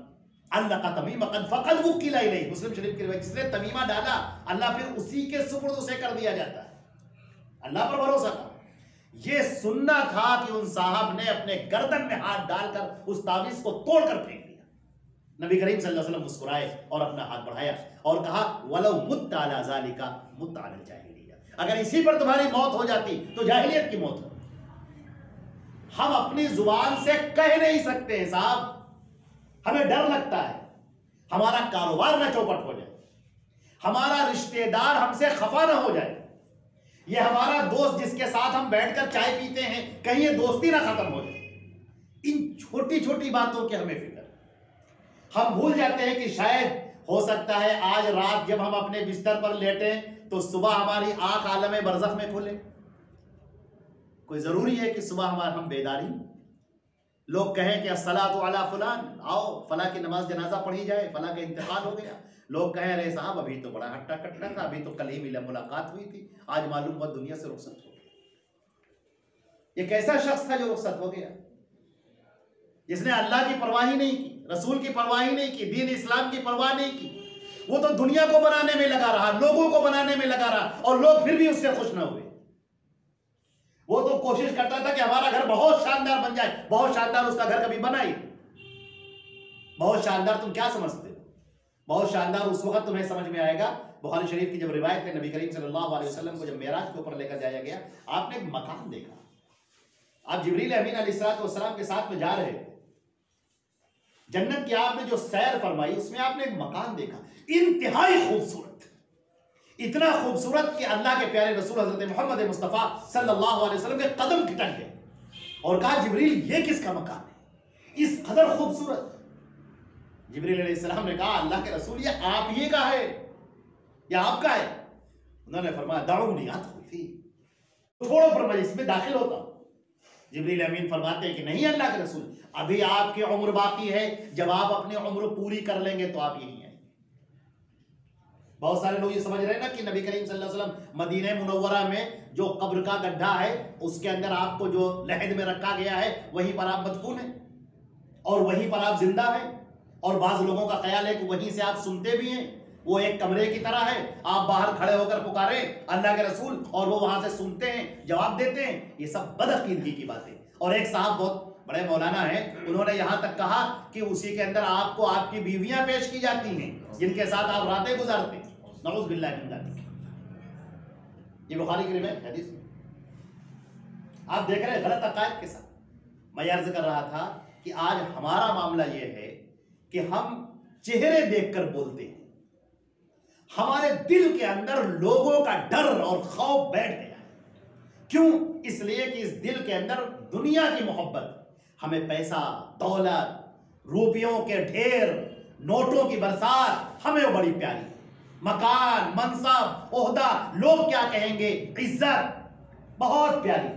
अल्लाह का तमीमा कद फकद वुकिला इलैहि, मुस्लिम शरीफ की रिवायत, जिसने तमीमा डाला अल्लाह फिर उसी के सुपुर्द उसे कर दिया जाता है। अल्लाह पर भरोसा था। ये सुनना था कि उन साहब ने अपने गर्दन में हाथ डालकर उस ताबीज को तोड़कर फेंक दिया। नबी करीम सल्लल्लाहु अलैहि वसल्लम मुस्कुराए और अपना हाथ बढ़ाया और कहा वलौ मुत्ता अला ज़ालिका मुत्ता अल जाहिलिया, अगर इसी पर तुम्हारी मौत हो जाती तो जाहिलियत की मौत हो। हम अपनी जुबान से कह नहीं सकते हैं साहब, हमें डर लगता है हमारा कारोबार ना चौपट हो जाए, हमारा रिश्तेदार हमसे खफा ना हो जाए, ये हमारा दोस्त जिसके साथ हम बैठकर चाय पीते हैं कहीं ये दोस्ती ना खत्म हो जाए। इन छोटी छोटी बातों की हमें फिक्र। हम भूल जाते हैं कि शायद हो सकता है आज रात जब हम अपने बिस्तर पर लेटे तो सुबह हमारी आंख आलम बरज़ख में खुले। कोई जरूरी है कि सुबह हम बेदारी, लोग कहें कि अस्सलातु अला फलान, आओ फला की नमाज जनाजा पढ़ी जाए, फला का इंतकाल हो गया। लोग कहें अरे साहब अभी तो बड़ा हट्टा कट्टा था, अभी तो कल ही मिला मुलाकात हुई थी, आज मालूम हुआ दुनिया से रुखसत हो गया। ये कैसा शख्स था जो रुखसत हो गया? जिसने अल्लाह की परवाह ही नहीं की, रसूल की परवाह ही नहीं की, दीन इस्लाम की परवाह नहीं की। वो तो दुनिया को बनाने में लगा रहा, लोगों को बनाने में लगा रहा, और लोग फिर भी उससे खुश न हुए। वो तो कोशिश करता था कि हमारा घर बहुत शानदार बन जाए। बहुत शानदार उसका घर कभी बना ही? बहुत शानदार तुम क्या समझते हो? बहुत शानदार उस वक्त तुम्हें समझ में आएगा। बुखारी शरीफ की जब रिवायत है, नबी करीम सल्लल्लाहु अलैहि वसल्लम को जब मेराज के ऊपर लेकर जाया गया, आपने एक मकान देखा। आप जिब्रील अमीन अलैहिस्सलाम के साथ में जा रहे थे, जन्नत की आपने जो सैर फरमाई उसमें आपने एक मकान देखा, इंतहाई खूबसूरत, इतना खूबसूरत कि अल्लाह के प्यारे रसूल हजरत मोहम्मद मुस्तफ़ा सल्लल्लाहु अलैहि वसल्लम के कदम खिटक गए और कहा जिब्रील ये किसका मकान है इस कदर खूबसूरत? जिब्रील अलैहिस्सलाम ने कहा अल्लाह के रसूल ये आप ही का है या आपका है? उन्होंने फरमाया दाऊनी अदखुल फी, छोड़ो पर मैं इसमें दाखिल होता हूं। जिब्रील अमीन फरमाते हैं कि नहीं अल्लाह के रसूल, अभी आपकी उम्र बाकी है, जब आप अपनी उम्र पूरी कर लेंगे तो आप यहीं हैं। बहुत सारे लोग ये समझ रहे हैं ना कि नबी करीम सल्लल्लाहु अलैहि वसल्लम मदीना मुनव्वरा में जो कब्र का गड्ढा है उसके अंदर आपको जो लहद में रखा गया है वहीं पर आप मदफून हैं और वहीं पर आप जिंदा हैं। और बाज़ लोगों का ख्याल है कि वहीं से आप सुनते भी हैं, वो एक कमरे की तरह है, आप बाहर खड़े होकर पुकारे अल्लाह के रसूल और वो वहां से सुनते हैं, जवाब देते हैं। ये सब बदअकीदगी की बातें। और एक साहब बहुत बड़े मौलाना है, उन्होंने यहां तक कहा कि उसी के अंदर आपको आपकी बीवियां पेश की जाती हैं जिनके साथ आप रातें गुजारते हैं। नऊज़ बिल्लाह मिन ज़ालिक। ये बुखारी की रिवायत हदीस में आप देख रहे हैं गलत अकायद के साथ। मैं अर्ज कर रहा था कि आज हमारा मामला यह है कि हम चेहरे देखकर बोलते हैं, हमारे दिल के अंदर लोगों का डर और खौफ बैठ गया है। क्यों? इसलिए कि इस दिल के अंदर दुनिया की मोहब्बत, हमें पैसा दौलत रुपयों के ढेर नोटों की बरसात हमें वो बड़ी प्यारी है, मकान मनसब ओहदा लोग क्या कहेंगे इज्जत बहुत प्यारी।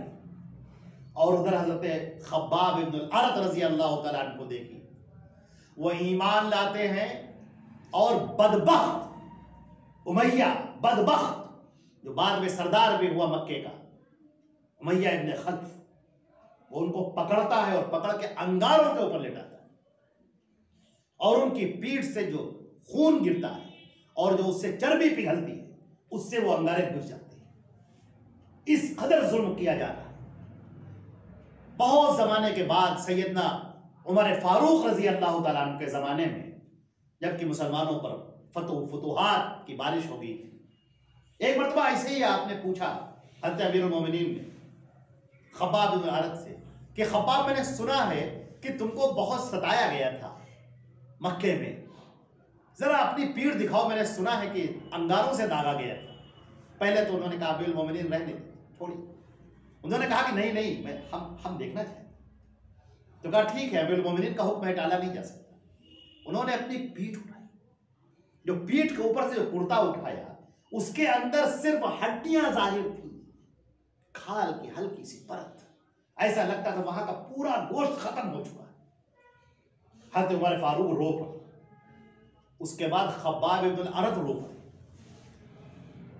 और उधर हजरत खब्बाब इब्न अल-अरत रजी अल्लाह तआला अन्हु को देखिए, वो ईमान लाते हैं और बदबख्त उमैया, बदबख्त जो बाद में सरदार भी हुआ मक्के का, उमैया इब्न खल्फ, वो उनको पकड़ता है और पकड़ के अंगारों के ऊपर लेटाता है और उनकी पीठ से जो खून गिरता है और जो उससे चर्बी पिघलती है उससे वो अंगारे बुझ जाते हैं। इस कदर जुल्म किया जा रहा है। बहुत जमाने के बाद सैयदना उमर फारूक रजी अल्लाह तआला अन्हु के जमाने में जबकि मुसलमानों पर फतुहात की बारिश हो गई थी, एक मरतबा ऐसे ही आपने पूछा हज़रत अमीरुल मोमिनीन ने खब्बाब इब्न अरत से कि खब्बाब मैंने सुना है कि तुमको बहुत सताया गया था मक्के में, जरा अपनी पीठ दिखाओ, मैंने सुना है कि अंगारों से दागा गया था। पहले तो उन्होंने कहा अमीरुल मोमिनीन रहने छोड़िए। उन्होंने कहा कि नहीं नहीं मैं हम देखना चाहते। तो कहा ठीक है, अमीरुल मोमिनीन का हुक्म है, टाला नहीं जा सकता। उन्होंने अपनी पीठ उठाई, जो पीठ के ऊपर से जो कुर्ता उठाया उसके अंदर सिर्फ हड्डियां जाहिर थी, खाल की हल्की सी परत, ऐसा लगता था वहां का पूरा गोश्त खत्म हो चुका है। हज़रत उमर फारूक रो पड़े, उसके बाद खब्बाब इब्न अरद रो पड़े।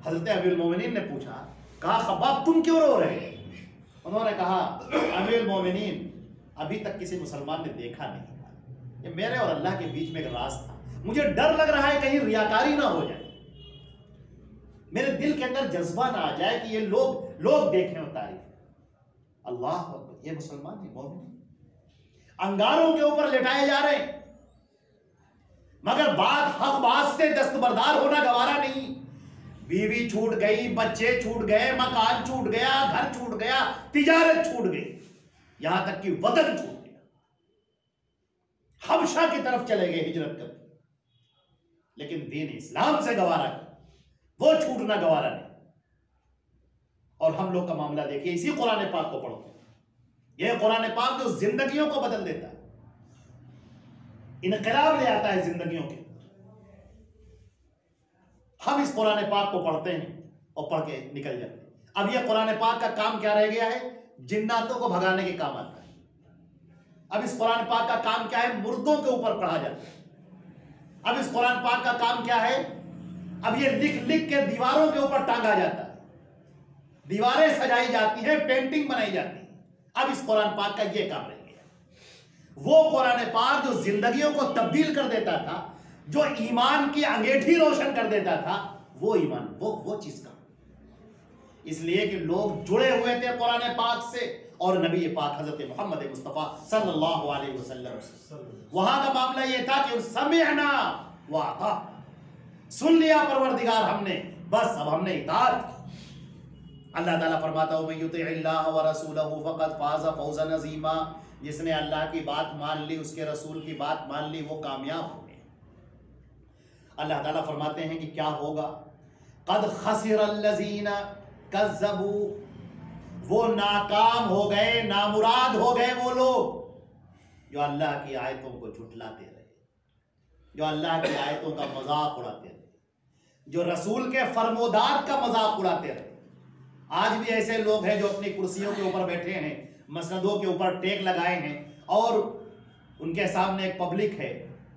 हज़रत अमीरुल मोमिनीन ने पूछा, कहा खब्बाब तुम क्यों रो रहे हैं? उन्होंने कहा अमीरुल मोमिनीन, अभी तक किसी मुसलमान ने देखा नहीं, ये मेरे और अल्लाह के बीच में एक राज था, मुझे डर लग रहा है कहीं रियाकारी ना हो जाए, मेरे दिल के अंदर जज्बा ना आ जाए कि ये लोग देखें और तारीफ। अल्लाह अकबर, ये मुसलमान है, मोमिन अंगारों के ऊपर लेटाए जा रहे हैं, मगर हक बात से दस्तबरदार होना गवारा नहीं। बीवी छूट गई, बच्चे छूट गए, मकान छूट गया, घर छूट गया, तिजारत छूट गई, यहां तक कि वतन छूट गया, हबशा की तरफ चले गए हिजरत करके, लेकिन दीन इस्लाम से गवारा है, वो छूटना गवारा नहीं। और हम लोग का मामला देखिए, इसी कुरान पाक को पढ़ो, यह कुरान पाक जो जिंदगियों को बदल देता है, इनकलाब ले आता है जिंदगियों के। हम इस कुरान पाक को पढ़ते हैं और पढ़ के निकल जाते हैं। अब यह कुरान पाक का काम क्या रह गया है? जिन्नातों को भगाने के काम आता है। अब इस कुरान पाक का काम क्या है? मुर्दों के ऊपर पढ़ा जाता है। अब इस कुरान पाक का काम क्या है? अब ये लिख लिख के दीवारों के ऊपर टांगा जाता है, दीवारें सजाई जाती हैं, पेंटिंग बनाई जाती है। अब इस कुरान पाक का ये काम रह गया। वो कुरान पाक जो जिंदगियों को तब्दील कर देता था, जो ईमान की अंगेठी रोशन कर देता था, वो ईमान, वो चीज का, इसलिए कि लोग जुड़े हुए थे कुरान पाक से और नबी पाक हजरत मोहम्मद मुस्तफा सल्लल्लाहु अलैहि वसल्लम से। वहां का मामला ये था कि समिअना व अताअना, सुन लिया परवरदिगार हमने, बस अब हमने इताअत की। अल्लाह ताला फरमाता है, युतिइल्लाह व रसूलहु फक़द फ़ाज़ फ़ौज़न अज़ीमा, जिसने अल्लाह की बात मान ली, उसके रसूल की बात मान ली, वो कामयाब हो गए। अल्लाह ताला फरमाते हैं कि क्या होगा? क़द ख़सिरल्लज़ीना कज़्ज़बू, वो नाकाम हो गए, नामुराद हो गए वो लोग जो अल्लाह की आयतों को झुठलाते रहे, जो अल्लाह की आयतों का मजाक उड़ाते रहे, जो रसूल के फरमोदात का मजाक उड़ाते रहे। आज भी ऐसे लोग हैं जो अपनी कुर्सियों के ऊपर बैठे हैं, मसनदों के ऊपर टेक लगाए हैं, और उनके सामने एक पब्लिक है,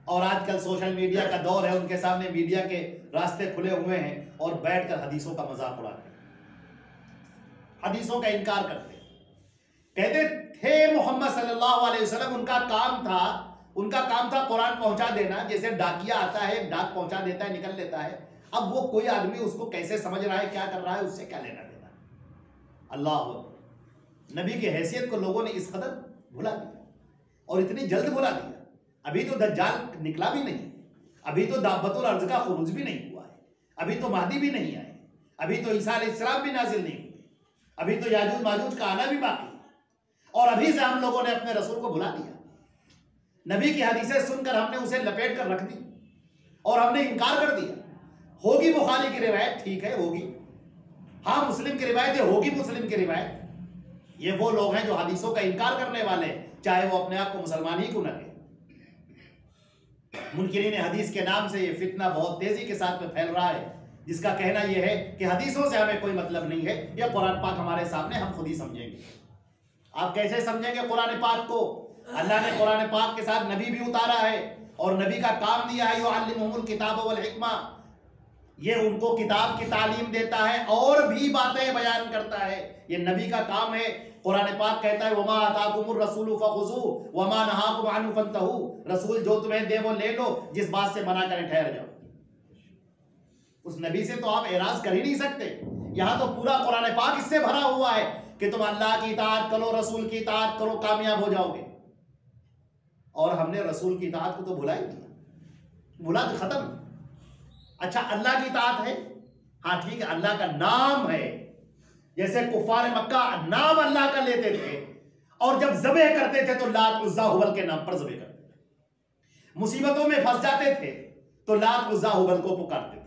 और आजकल सोशल मीडिया का दौर है, उनके सामने मीडिया के रास्ते खुले हुए हैं, और बैठकर हदीसों का मजाक उड़ाते हैं, हदीसों का इनकार करते हैं। कहते थे मोहम्मद सल्लल्लाहु अलैहि वसल्लम, उनका काम था कुरान पहुंचा देना, जैसे डाकिया आता है, डाक पहुंचा देता है, निकल लेता है। अब वो कोई आदमी उसको कैसे समझ रहा है, क्या कर रहा है, उससे क्या लेना देना। अल्लाह, नबी की हैसियत को लोगों ने इस कदर भुला दिया, और इतनी जल्द भुला दिया। अभी तो दज्जाल निकला भी नहीं, अभी तो दाब्बतुल अर्ज़ का खुरूज भी नहीं हुआ है, अभी तो महदी भी नहीं आए, अभी तो ईसा अलैहिस्सलाम भी नाजिल नहीं हुए, अभी तो याजूज माजूज का आना भी बाकी, और अभी से हम लोगों ने अपने रसूल को भुला दिया। नबी की हदीसें सुनकर हमने उसे लपेट कर रख दी और हमने इनकार कर दिया। होगी बुखारी की रिवायत, ठीक है होगी, हाँ मुस्लिम की रिवायत है, होगी मुस्लिम की रिवायत। ये वो लोग हैं जो हदीसों का इनकार करने वाले, चाहे वो अपने आप को मुसलमान ही क्यों न कहे। मुनकिरीन हदीस के नाम से ये फितना बहुत तेजी के साथ में फैल रहा है, जिसका कहना यह है कि हदीसों से हमें कोई मतलब नहीं है, यह कुरान पाक हमारे सामने, हम खुद ही समझेंगे। आप कैसे समझेंगे कुरान पाक को? अल्लाह ने कुरान पाक के साथ नबी भी उतारा है, और नबी का काम दिया है, युअल्लिमुहुल किताब वल हिकमा, ये उनको किताब की तालीम देता है और भी बातें बयान करता है, ये नबी का काम है। कुरान पाक कहता है, वमा आताकुमुर रसूलु फखुज़ू वमा नहाकुम अन्हु फंतहू, रसूल जो तुम्हें दे वो ले लो, जिस बात से मना करें ठहर जाओ। उस नबी से तो आप एराज कर ही नहीं सकते। यहां तो पूरा कुरान पाक इससे भरा हुआ है कि तुम अल्लाह की इताअत करो, रसूल की इताअत करो, कामयाब हो जाओगे। और हमने रसूल की इताअत को तो भुला ही दिया, भुला तो खत्म। अच्छा अल्लाह की इताअत है, हाँ ठीक है, अल्लाह का नाम है, जैसे कुफार मक्का नाम अल्लाह का लेते थे, और जब ज़बह करते थे तो लात उज़्ज़ा हुबल के नाम पर ज़बह करते थे। मुसीबतों में फंस जाते थे तो लात उज़्ज़ा हुबल को पुकारते थे,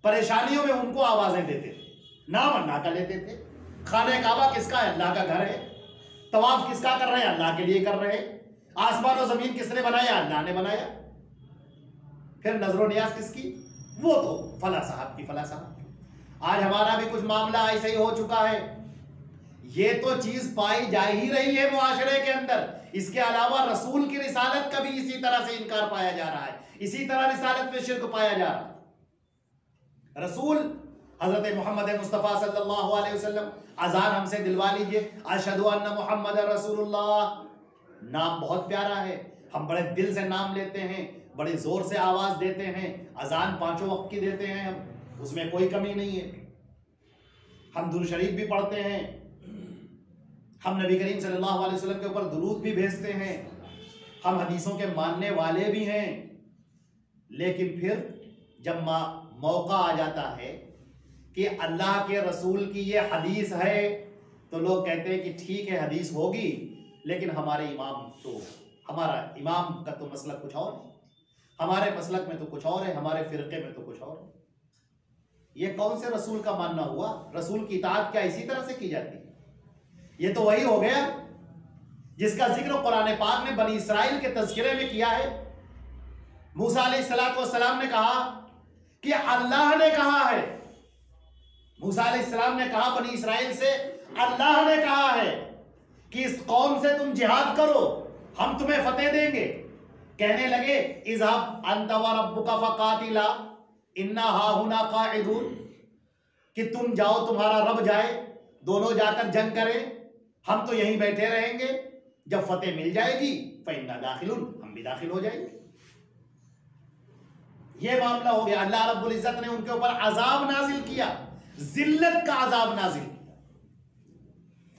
परेशानियों में उनको आवाजें देते थे, नाम अल्लाह का लेते थे। खाने काबा किसका है? अल्लाह का घर है। तवाफ किसका कर रहे हैं? अल्लाह के लिए कर रहे हैं। आसमान और जमीन किसने बनाया? अल्लाह ने बनाया। फिर नजरो नियाज किसकी? वो तो फला साहब की, फला साहब। आज हमारा भी कुछ मामला ऐसे ही हो चुका है। ये तो चीज पाई जा ही रही है मुआशरे के अंदर। इसके अलावा रसूल की रिसालत का भी इसी तरह से इनकार पाया जा रहा है, इसी तरह रिसालत में शिर्क पाया जा रहा है। रसूल हजरत मोहम्मद मुस्तफ़ा सल्लल्लाहु अलैहि वसल्लम, अजान हमसे दिलवा लीजिए, अशहदु अन्ना मुहम्मद रसूलुल्लाह। नाम बहुत प्यारा है, हम बड़े दिल से नाम लेते हैं, बड़े जोर से आवाज देते हैं, अजान 5 वक्त की देते हैं हम, उसमें कोई कमी नहीं है। हम दुरूद शरीफ भी पढ़ते हैं, हम नबी करीम सल्लल्लाहु अलैहि वसल्लम के ऊपर दुरूद भी भेजते हैं, हम हदीसों के मानने वाले भी हैं। लेकिन फिर जब मौका आ जाता है कि अल्लाह के रसूल की ये हदीस है, तो लोग कहते हैं कि ठीक है हदीस होगी, लेकिन हमारे हमारा इमाम का तो मसलक कुछ और है, हमारे मसलक में तो कुछ और है, हमारे फिरके में तो कुछ और है। ये कौन से रसूल का मानना हुआ? रसूल की इताअत क्या इसी तरह से की जाती है? ये तो वही हो गया जिसका जिक्र कुरान पाक ने बनी इसराइल के तज़किरे में किया है। मूसा अलैहिस्सलाम ने कहा कि अल्लाह ने कहा है, मूसा अलैहिस्सलाम ने कहा बनी इसराइल से, अल्लाह ने कहा है कि इस कौम से तुम जिहाद करो, हम तुम्हें फतेह देंगे। कहने लगे इज़हब अंता व रब्बुका फकातिला इन्ना हाहुना काइदून, कि तुम जाओ, तुम्हारा रब जाए, दोनों जाकर जंग करें, हम तो यहीं बैठे रहेंगे, जब फतेह मिल जाएगी फइन्ना दाखिलून, हम भी दाखिल हो जाएंगे। यह मामला हो गया। अल्लाह रब्बुल इज्जत ने उनके ऊपर अजाब नाजिल किया, जिल्लत का अजाब नाजिल किया।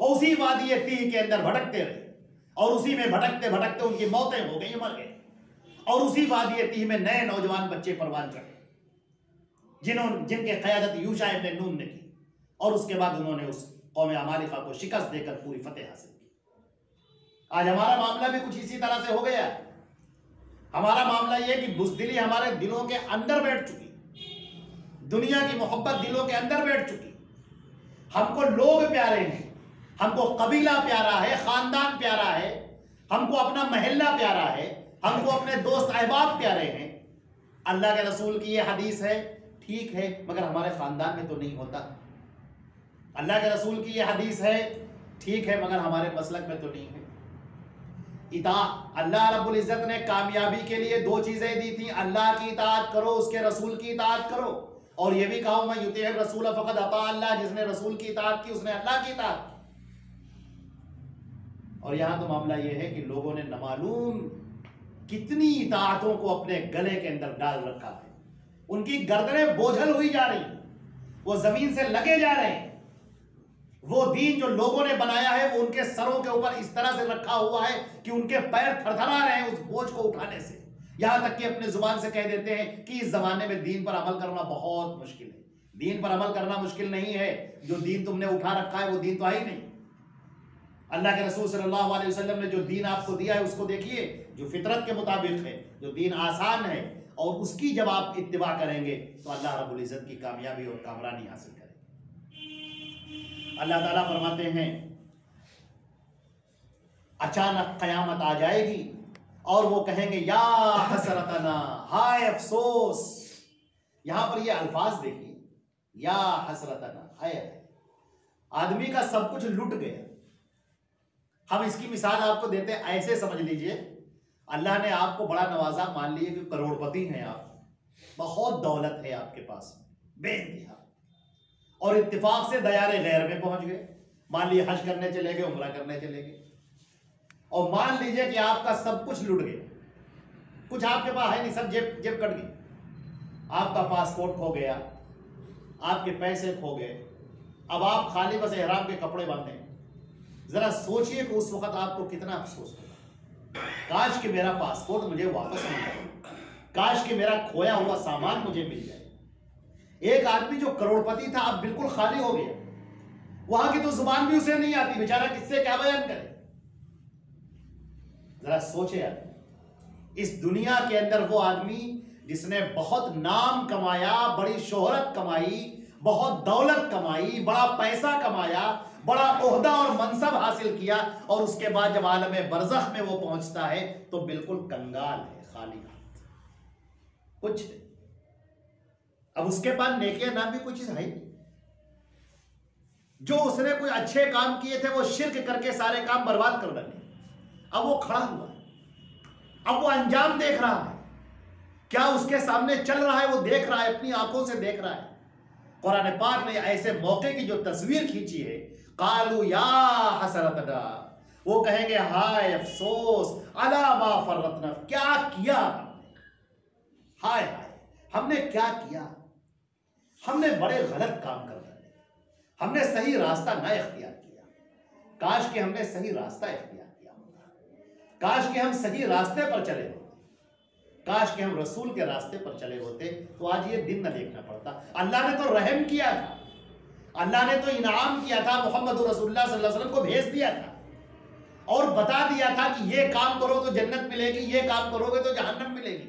और उसी वादी तीह के अंदर भटकते रहे, और उसी में भटकते भटकते उनकी मौतें हो गई, मर गए। और उसी वादी तीह में नए नौजवान बच्चे परवान चढ़े, जिनके क़यादत यूशा इब्न नून ने की, और उसके बाद उन्होंने उस कौम अमालिका को शिकस्त देकर पूरी फतेह हासिल की। आज हमारा मामला भी कुछ इसी तरह से हो गया। हमारा मामला यह कि बुज़दिली हमारे दिलों के अंदर बैठ चुकी, दुनिया की मोहब्बत दिलों के अंदर बैठ चुकी। हमको लोग प्यारे हैं, हमको कबीला प्यारा है, खानदान प्यारा है, हमको अपना महल्ला प्यारा है, हमको अपने दोस्त अहबाब प्यारे हैं। अल्लाह के रसूल की ये हदीस है, ठीक है, मगर हमारे खानदान में तो नहीं होता। अल्लाह के रसूल की ये हदीस है, ठीक है, मगर हमारे मसलक में तो नहीं है। अल्लाह रब्बुल इज्जत ने कामयाबी के लिए 2 चीजें दी थी, अल्लाह की इताअत करो, उसके रसूल की इताअत करो, और ये भी कहा मैं युतीअ रसूल फक़द अता अल्लाह, जिसने रसूल की इताअत की उसने अल्लाह की इताअत की। और यहां तो मामला ये है कि लोगों ने नामालूम कितनी इताअतों को अपने गले के अंदर डाल रखा है, उनकी गर्दनें बोझल हुई जा रही, वो जमीन से लगे जा रहे हैं। वो दीन जो लोगों ने बनाया है वो उनके सरों के ऊपर इस तरह से रखा हुआ है कि उनके पैर थरथरा रहे हैं उस बोझ को उठाने से। यहां तक कि अपने जुबान से कह देते हैं कि इस जमाने में दीन पर अमल करना बहुत मुश्किल है। दीन पर अमल करना मुश्किल नहीं है, जो दीन तुमने उठा रखा है वो दीन तो है ही नहीं। अल्लाह के रसूल सल्लल्लाहु अलैहि वसल्लम ने जो दीन आपको दिया है उसको देखिए, जो फितरत के मुताबिक है, जो दीन आसान है, और उसकी जब आप इत्तिबा करेंगे तो अल्लाह रब्बुल इज्जत की कामयाबी और कामरानी हासिल करेंगे। अल्लाह ताला फरमाते हैं अचानक कयामत आ जाएगी और वो कहेंगे या हसरतना, हाय अफसोस। यहां पर ये अल्फाज देखिए, या हसरतना, हाय, आदमी का सब कुछ लुट गया। हम इसकी मिसाल आपको देते हैं, ऐसे समझ लीजिए अल्लाह ने आपको बड़ा नवाजा, मान लीजिए कि करोड़पति हैं आप, बहुत दौलत है आपके पास बेइंतहा, और इत्तेफाक से दयारे गैर में पहुंच गए। मान लीजिए हज करने चले गए, उम्रा करने चले गए, और मान लीजिए कि आपका सब कुछ लुट गया, कुछ आपके पास है नहीं, सब जेब कट गई। आपका पासपोर्ट खो गया, आपके पैसे खो गए, अब आप खाली बस एहराम के कपड़े बांधे। जरा सोचिए कि उस वक्त आपको कितना अफसोस होगा। काश कि मेरा पासपोर्ट मुझे वापस मिल जाए, काश कि मेरा खोया हुआ सामान मुझे मिल जाए। एक आदमी जो करोड़पति था अब बिल्कुल खाली हो गया, वहां की तो जुबान भी उसे नहीं आती, बेचारा किससे क्या बयान करे। जरा सोचे यार, इस दुनिया के अंदर वो आदमी जिसने बहुत नाम कमाया, बड़ी शोहरत कमाई, बहुत दौलत कमाई, बड़ा पैसा कमाया, बड़ा ओहदा और मनसब हासिल किया, और उसके बाद जब आलम बरज़ख में वो पहुंचता है तो बिल्कुल कंगाल है, खाली हाथ, कुछ। अब उसके पास नेकियां नाम भी कुछ है ही। जो उसने कोई अच्छे काम किए थे वो शिर्क करके सारे काम बर्बाद कर डाले। अब वो खड़ा हुआ, अब वो अंजाम देख रहा है, क्या उसके सामने चल रहा है वो देख रहा है, अपनी आंखों से देख रहा है। कुरान पाक ने ऐसे मौके की जो तस्वीर खींची है, कालू या हसरतना, वो कहेंगे हाय अफसोस, अला मा फर्रतना, क्या किया हमने, हाय हाय हमने क्या किया, हमने बड़े गलत काम कर डाले, हमने सही रास्ता ना इख्तियार किया। काश कि हमने सही रास्ता इख्तियार किया होता, काश कि हम सही रास्ते पर चले होते, काश कि हम रसूल के रास्ते पर चले होते, तो आज ये दिन न देखना पड़ता। अल्लाह ने तो रहम किया था, अल्लाह ने तो इनाम किया था, मोहम्मद रसूलुल्लाह सल्लल्लाहु अलैहि वसल्लम को भेज दिया था और बता दिया था कि ये काम करो तो जन्नत मिलेगी, ये काम करोगे तो जहन्नम मिलेगी।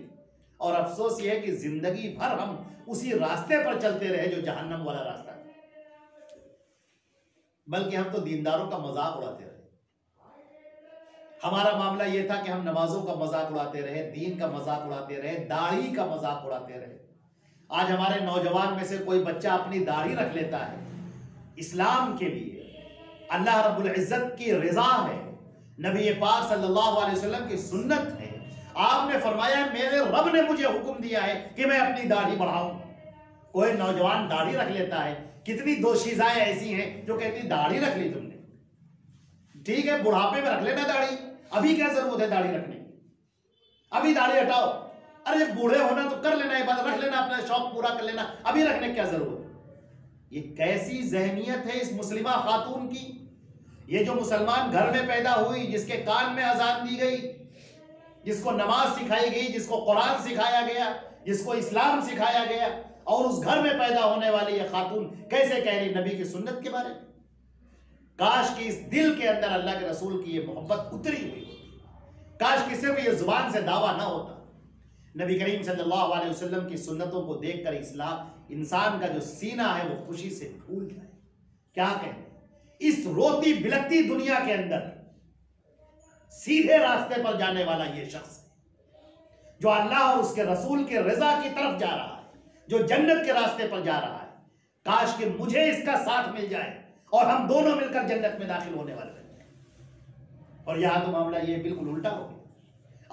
और अफसोस ये है कि जिंदगी भर हम उसी रास्ते पर चलते रहे जो जहन्नम वाला रास्ता है, बल्कि हम तो दीनदारों का मजाक उड़ाते रहे। हमारा मामला यह था कि हम नमाजों का मजाक उड़ाते रहे, दीन का मजाक उड़ाते रहे, दाढ़ी का मजाक उड़ाते रहे। आज हमारे नौजवान में से कोई बच्चा अपनी दाढ़ी रख लेता है, इस्लाम के लिए अल्लाह रब्बुल इज्जत की रिजा है, नबी पाक सल्लल्लाहु अलैहि वसल्लम की सुन्नत है। आपने फरमाया मेरे रब ने मुझे हुक्म दिया है कि मैं अपनी दाढ़ी बढ़ाऊं। कोई नौजवान दाढ़ी रख लेता है, कितनी दोशीज़ाएं ऐसी हैं जो कहती दाढ़ी रख ली तुमने, ठीक है बुढ़ापे में रख लेना दाढ़ी, अभी क्या जरूरत है दाढ़ी रखने की, अभी दाढ़ी हटाओ, अरे जब बूढ़े होना तो कर लेना, एक बात रख लेना, अपना शौक पूरा कर लेना, अभी रखने की क्या जरूरत है। ये कैसी जहनियत है इस मुस्लिमा खातून की, ये जो मुसलमान घर में पैदा हुई, जिसके कान में अजान दी गई, जिसको नमाज सिखाई गई, जिसको कुरान सिखाया गया, जिसको इस्लाम सिखाया गया, और उस घर में पैदा होने वाली ये खातून कैसे कह रही नबी की सुन्नत के बारे में। काश कि इस दिल के अंदर अल्लाह के रसूल की ये मोहब्बत उतरी हुई होती, काश कि सिर्फ ये जुबान से दावा ना होता। नबी करीम सल्लल्लाहु अलैहि वसल्लम की सुन्नतों को देखकर इस्लाम इंसान का जो सीना है वो खुशी से फूल जाए। क्या कहें, इस रोती बिलखती दुनिया के अंदर सीधे रास्ते पर जाने वाला ये शख्स है जो अल्लाह और उसके रसूल के रजा की तरफ जा रहा है, जो जन्नत के रास्ते पर जा रहा है। काश कि मुझे इसका साथ मिल जाए और हम दोनों मिलकर जन्नत में दाखिल होने वाले बन जाए। और यहां तो मामला ये बिल्कुल उल्टा हो गया।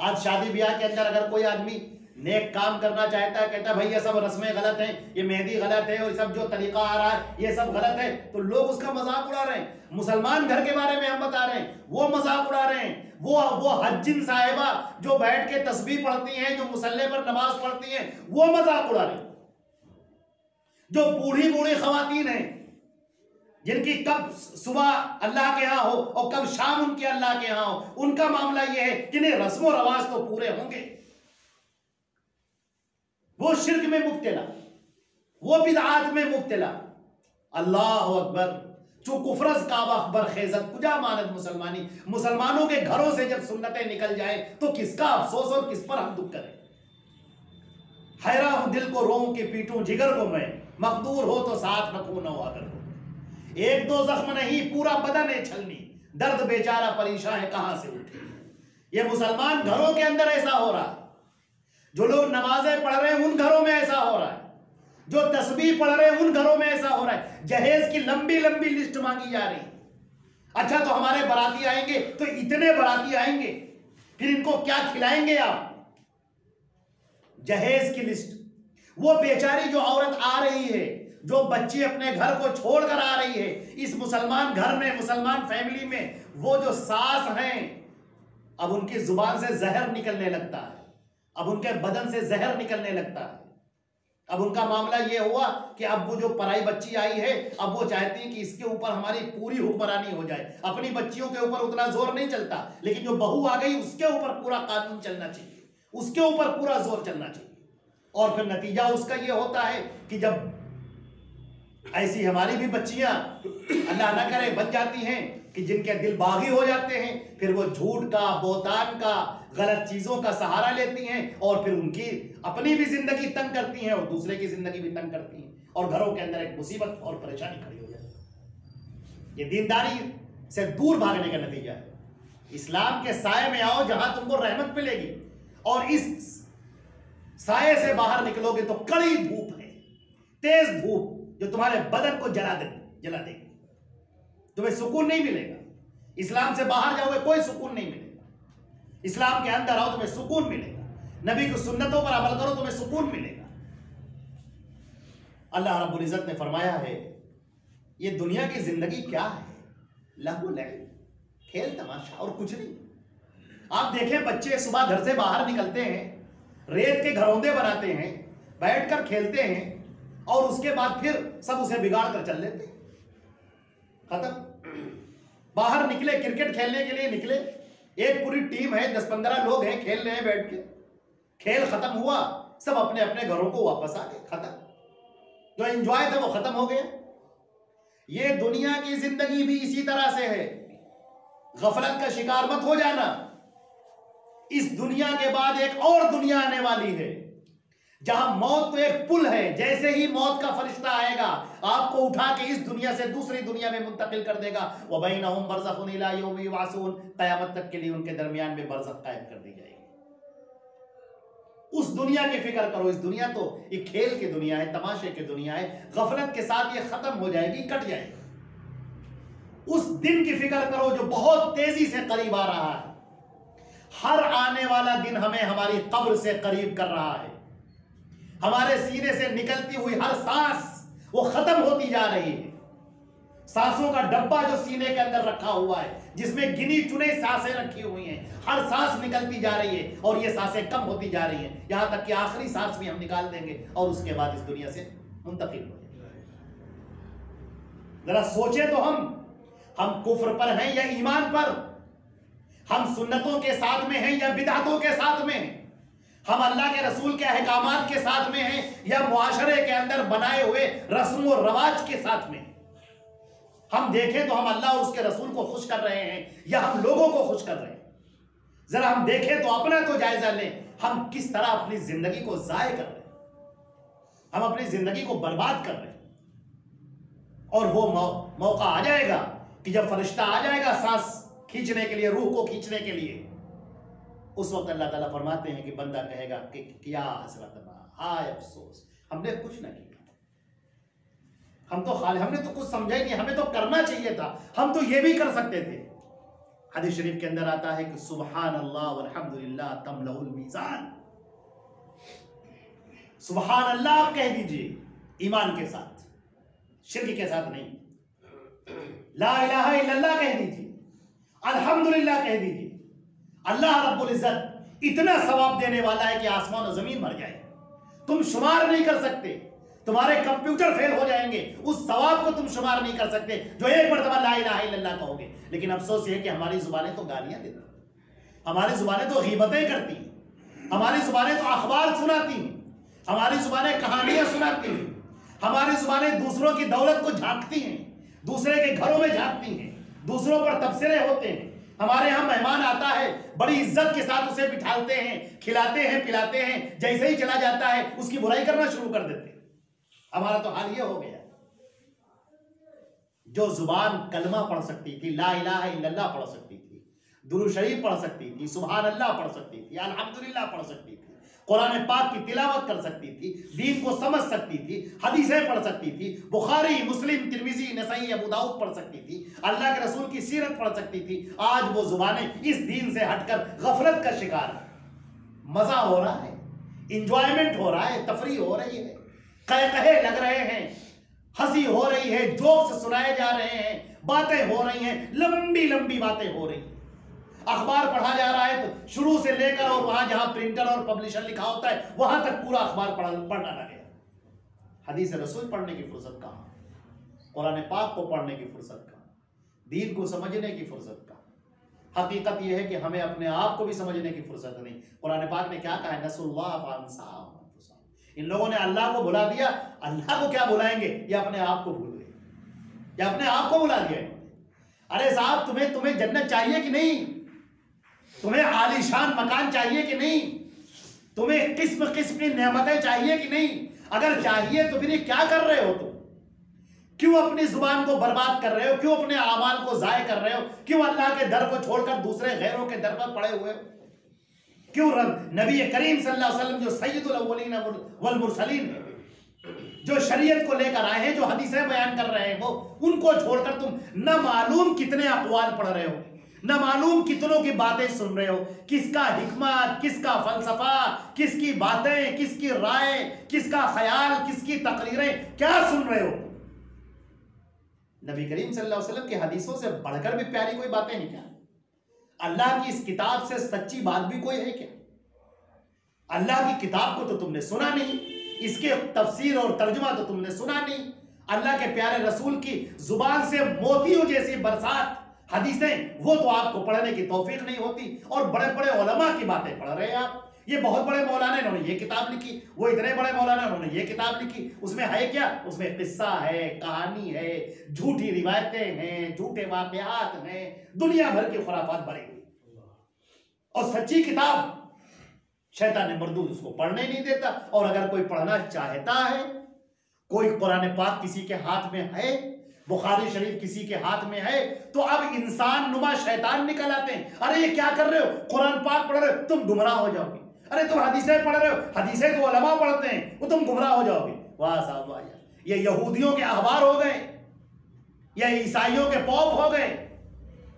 आज शादी ब्याह के अंदर अगर कोई आदमी नेक काम करना चाहता है, कहता है भाई ये सब रस्में गलत हैं, ये मेहंदी गलत है, और सब जो तरीका आ रहा है ये सब गलत है, तो लोग उसका मजाक उड़ा रहे हैं। मुसलमान घर के बारे में हम बता रहे हैं, वो मजाक उड़ा रहे हैं। वो हज्जिन साहिबा जो बैठ के तस्बीह पढ़ती हैं, जो मुसल्ले पर नमाज पढ़ती हैं, वो मजाक उड़ा रहे हैं। जो बूढ़ी बूढ़ी खवातीन हैं, जिनकी कब सुबह अल्लाह के यहाँ हो और कब शाम उनके अल्लाह के यहाँ हो, उनका मामला यह है कि नहीं रस्म और रवाज तो पूरे होंगे। वो शिर्क में मुब्तला, वो बिदआत में मुब्तला। अल्लाह अकबर, चू कुफरस काबा अकबर खेजत कुजा मानद मुसलमानी। मुसलमानों के घरों से जब सुन्नतें निकल जाए तो किसका अफसोस और किस पर हम दुख करें। हैरा हूं दिल को रोऊं कि पीटूं जिगर को मैं, मकदूर हो तो साथ रखूं न अगर हो। एक दो जख्म नहीं पूरा बदन है छलनी, दर्द बेचारा परेशान है कहां से उठे। ये मुसलमान घरों के अंदर ऐसा हो रहा है, जो लोग नमाजें पढ़ रहे हैं उन घरों में ऐसा हो रहा है, जो तस्बीह पढ़ रहे हैं उन घरों में ऐसा हो रहा है। जहेज की लंबी लंबी लिस्ट मांगी जा रही। अच्छा तो हमारे बाराती आएंगे तो इतने बाराती आएंगे, फिर इनको क्या खिलाएंगे आप। जहेज की लिस्ट, वो बेचारी जो औरत आ रही है, जो बच्ची अपने घर को छोड़कर आ रही है, इस मुसलमान घर में, मुसलमान फैमिली में, वो जो सास हैं, अब उनकी जुबान से जहर निकलने लगता है, अब उनके बदन से जहर निकलने लगता है। अब उनका मामला ये हुआ कि अब वो जो पराई बच्ची आई है, अब वो चाहती है कि इसके ऊपर हमारी पूरी हुक्मरानी हो जाए। अपनी बच्चियों के ऊपर उतना जोर नहीं चलता, लेकिन जो बहू आ गई उसके ऊपर पूरा कानून चलना चाहिए, उसके ऊपर पूरा जोर चलना चाहिए। और फिर नतीजा उसका ये होता है कि जब ऐसी हमारी भी बच्चियां अल्लाह ना करे बच जाती हैं कि जिनके दिल बागी हो जाते हैं, फिर वो झूठ का, बोतान का, गलत चीजों का सहारा लेती हैं और फिर उनकी अपनी भी जिंदगी तंग करती हैं और दूसरे की जिंदगी भी तंग करती हैं और घरों के अंदर एक मुसीबत और परेशानी खड़ी हो जाती है। ये दीनदारी से दूर भागने का नतीजा है। इस्लाम के साए में आओ जहां तुमको रहमत मिलेगी, और इस साए से बाहर निकलोगे तो कड़ी धूप है, तेज धूप जो तुम्हारे बदन को जला देगी, तुम्हें सुकून नहीं मिलेगा। इस्लाम से बाहर जाओगे कोई सुकून नहीं मिलेगा, इस्लाम के अंदर आओ तुम्हें सुकून मिलेगा। नबी की सुन्नतों पर अमल करो तुम्हें सुकून मिलेगा। अल्लाह रब्बुल इज्जत ने फरमाया है ये दुनिया की जिंदगी क्या है, लहू लहू, खेल तमाशा और कुछ नहीं। आप देखें बच्चे सुबह घर से बाहर निकलते हैं, रेत के घरौंदे बनाते हैं, बैठकर खेलते हैं, और उसके बाद फिर सब उसे बिगाड़ कर चल लेते, खत्म। बाहर निकले क्रिकेट खेलने के लिए निकले, एक पूरी टीम है, 10-15 लोग हैं, खेल रहे हैं बैठ के, खेल खत्म हुआ, सब अपने अपने घरों को वापस आ गए, खत्म। जो एंजॉय था वो खत्म हो गया। ये दुनिया की जिंदगी भी इसी तरह से है, गफलत का शिकार मत हो जाना। इस दुनिया के बाद एक और दुनिया आने वाली है जहां मौत तो एक पुल है, जैसे ही मौत का फरिश्ता आएगा आपको उठा के इस दुनिया से दूसरी दुनिया में मुंतकिल कर देगा। व बैनहुम बरज़खुन इला यौमि युबअसून, क़यामत तक के लिए उनके दरमियान में बरज़ख कायम कर दी जाएगी। उस दुनिया की फिक्र करो। इस दुनिया तो एक खेल की दुनिया है, तमाशे की दुनिया है, गफलत के साथ ये खत्म हो जाएगी, कट जाएगी। उस दिन की फिक्र करो जो बहुत तेजी से करीब आ रहा है। हर आने वाला दिन हमें हमारी कब्र से करीब कर रहा है। हमारे सीने से निकलती हुई हर सांस वो खत्म होती जा रही है। सांसों का डब्बा जो सीने के अंदर रखा हुआ है, जिसमें गिनी चुने सांसें रखी हुई हैं, हर सांस निकलती जा रही है और ये सांसें कम होती जा रही हैं, यहां तक कि आखिरी सांस भी हम निकाल देंगे और उसके बाद इस दुनिया से मुंतकिल हो जाएंगे। जरा सोचे तो हम कुफ्र पर हैं या ईमान पर, हम सुन्नतों के साथ में हैं या बिदअतों के साथ में हैं, हम अल्लाह के रसूल के अहकामात के साथ में हैं या मुआशरे के अंदर बनाए हुए रस्म और रवाज के साथ में। हम देखें तो हम अल्लाह और उसके रसूल को खुश कर रहे हैं या हम लोगों को खुश कर रहे हैं। जरा हम देखें तो अपना तो जायजा लें, हम किस तरह अपनी जिंदगी को जाय कर रहे हैं, हम अपनी जिंदगी को बर्बाद कर रहे हैं। और वो मौका आ जाएगा कि जब फरिश्ता आ जाएगा सांस खींचने के लिए, रूह को खींचने के लिए, उस वक्त अल्लाह ताला फरमाते हैं कि बंदा कहेगा कि क्या हसरतना, हाय अफसोस, हमने कुछ ना किया, हमने तो कुछ समझा ही नहीं, हमें तो करना चाहिए था, हम तो ये भी कर सकते थे। हदीस शरीफ के अंदर आता है कि सुबहान अल्लाह वल्हम्दुलिल्लाह तमलउल मीज़ान। सुबहान अल्लाह आप कह दीजिए ईमान के साथ, शिर्क के साथ नहीं। ला इलाहा इल्लल्लाह कह दीजिए, अल्हम्दुलिल्लाह कह दीजिए। अल्लाह रब्बुल इज्जत इतना सवाब देने वाला है कि आसमान और जमीन भर जाए, तुम शुमार नहीं कर सकते, तुम्हारे कंप्यूटर फेल हो जाएंगे, उस सवाब को तुम शुमार नहीं कर सकते जो एक मर्तबा ला इलाहा इल्लल्लाह कहोगे। लेकिन अफसोस ये है कि हमारी जुबानें तो गालियां देती, हमारी जुबानें तो गीबतें करती, हमारी जुबानें तो अखबार सुनाती, हमारी जुबानें कहानियां सुनाती हैं, हमारी जुबानें दूसरों की दौलत को झांकती हैं, दूसरे के घरों में झांकती हैं, दूसरों पर तबसरे होते हैं। हमारे यहाँ मेहमान आता है, बड़ी इज्जत के साथ उसे बिठाते हैं, खिलाते हैं, पिलाते हैं, जैसे ही चला जाता है उसकी बुराई करना शुरू कर देते हैं। हमारा तो हाल ये हो गया। जो जुबान कलमा पढ़ सकती थी, ला इलाहा इल्लल्लाह पढ़ सकती थी, दुरूद शरीफ पढ़ सकती थी, सुभान अल्लाह पढ़ सकती थी, अल्हम्दुलिल्लाह पढ़ सकती थी, कुरान पाक की तिलावत कर सकती थी, दीन को समझ सकती थी, हदीसें पढ़ सकती थी, बुखारी, मुस्लिम, तिरमिजी, नसई, अबू दाऊद पढ़ सकती थी, अल्लाह के रसूल की सीरत पढ़ सकती थी, आज वो जुबानें इस दीन से हटकर गफलत का शिकार है। मजा हो रहा है, इंजॉयमेंट हो रहा है, तफरी हो रही है, कहे लग रहे हैं, हंसी हो रही है, जोक्स सुनाए जा रहे हैं, बातें हो रही हैं, लंबी लंबी बातें हो रही हैं। अखबार पढ़ा जा रहा है तो शुरू से लेकर और वहां जहां प्रिंटर और पब्लिशर लिखा होता है वहां तक पूरा अखबार पढ़ना लगे। हदीस रसूल पढ़ने की फुर्सत कहां, कुरान पाक को पढ़ने की फुर्सत कहां, दीन को समझने की फुर्सत कहां। हकीकत यह है कि हमें अपने आप को भी समझने की फुर्सत नहीं। कुरान पाक ने क्या कहा है, नसुल्लाह फअनसाहुम। इन लोगों ने अल्लाह को भुला दिया, अल्लाह को क्या भुलाएंगे, ये अपने आप को भूल गए, ये अपने आप को भुला दिया। अरे साहब तुम्हें जन्नत चाहिए कि नहीं, तुम्हें आलीशान मकान चाहिए कि नहीं, तुम्हें किस्म किस्म की नेमतें चाहिए कि नहीं, अगर चाहिए तो फिर ये क्या कर रहे हो तुम, क्यों अपनी जुबान को बर्बाद कर रहे हो? क्यों अपने आमाल को जाय कर रहे हो? क्यों अल्लाह के दर को छोड़कर दूसरे गैरों के दर पर पड़े हुए हो? क्यों नबी करीम सल्लल्लाहु अलैहि वसल्लम जो सय्यदुल अव्वलीन वल मुरसलीन, जो शरीयत को लेकर आए हैं, जो हदीसें बयान कर रहे हैं, वो उनको छोड़कर तुम न मालूम कितने अक़वाल पढ़ रहे हो, न मालूम कितनों की बातें सुन रहे हो। किसका हिकमत, किसका फलसफा, किसकी बातें, किसकी राय, किसका ख्याल, किसकी तकरीरें, क्या सुन रहे हो? नबी करीम सल्लल्लाहु अलैहि वसल्लम की हदीसों से बढ़कर भी प्यारी कोई बातें हैं क्या? अल्लाह की इस किताब से सच्ची बात भी कोई है क्या? अल्लाह की किताब को तो तुमने सुना नहीं, इसके तफसीर और तर्जुमा तो तुमने सुना नहीं। अल्लाह के प्यारे रसूल की जुबान से मोतियों जैसी बरसात हदीसें, वो तो आपको पढ़ने की तौफीक नहीं होती, और बड़े बड़े उलमा की बातें पढ़ रहे हैं आप। ये बहुत बड़े मौलाना इन्होंने ये किताब लिखी, वो इतने बड़े मौलाना उन्होंने ये किताब लिखी। उसमें है क्या? उसमें किस्सा है, कहानी है, झूठी रिवायतें हैं, झूठे वाक़यात हैं, दुनिया भर की खुराफात भरी हुई। और सच्ची किताब शैतान मरदूद उसको पढ़ने नहीं देता। और अगर कोई पढ़ना चाहता है, कोई कुरान पाक किसी के हाथ में है, बुखारी शरीफ किसी के हाथ में है, तो अब इंसान नुमा शैतान निकल आते हैं। अरे ये क्या कर रहे हो? कुरान पाक पढ़ रहे हो, तुम गुमराह हो जाओगे। अरे तुम हदीसें पढ़ रहे हो, हदीसें तो उलमा पढ़ते हैं, वो तुम गुमराह हो जाओगे। वाह साहब वाह, ये यहूदियों के अहबार हो गए, या ईसाइयों के पौप हो गए,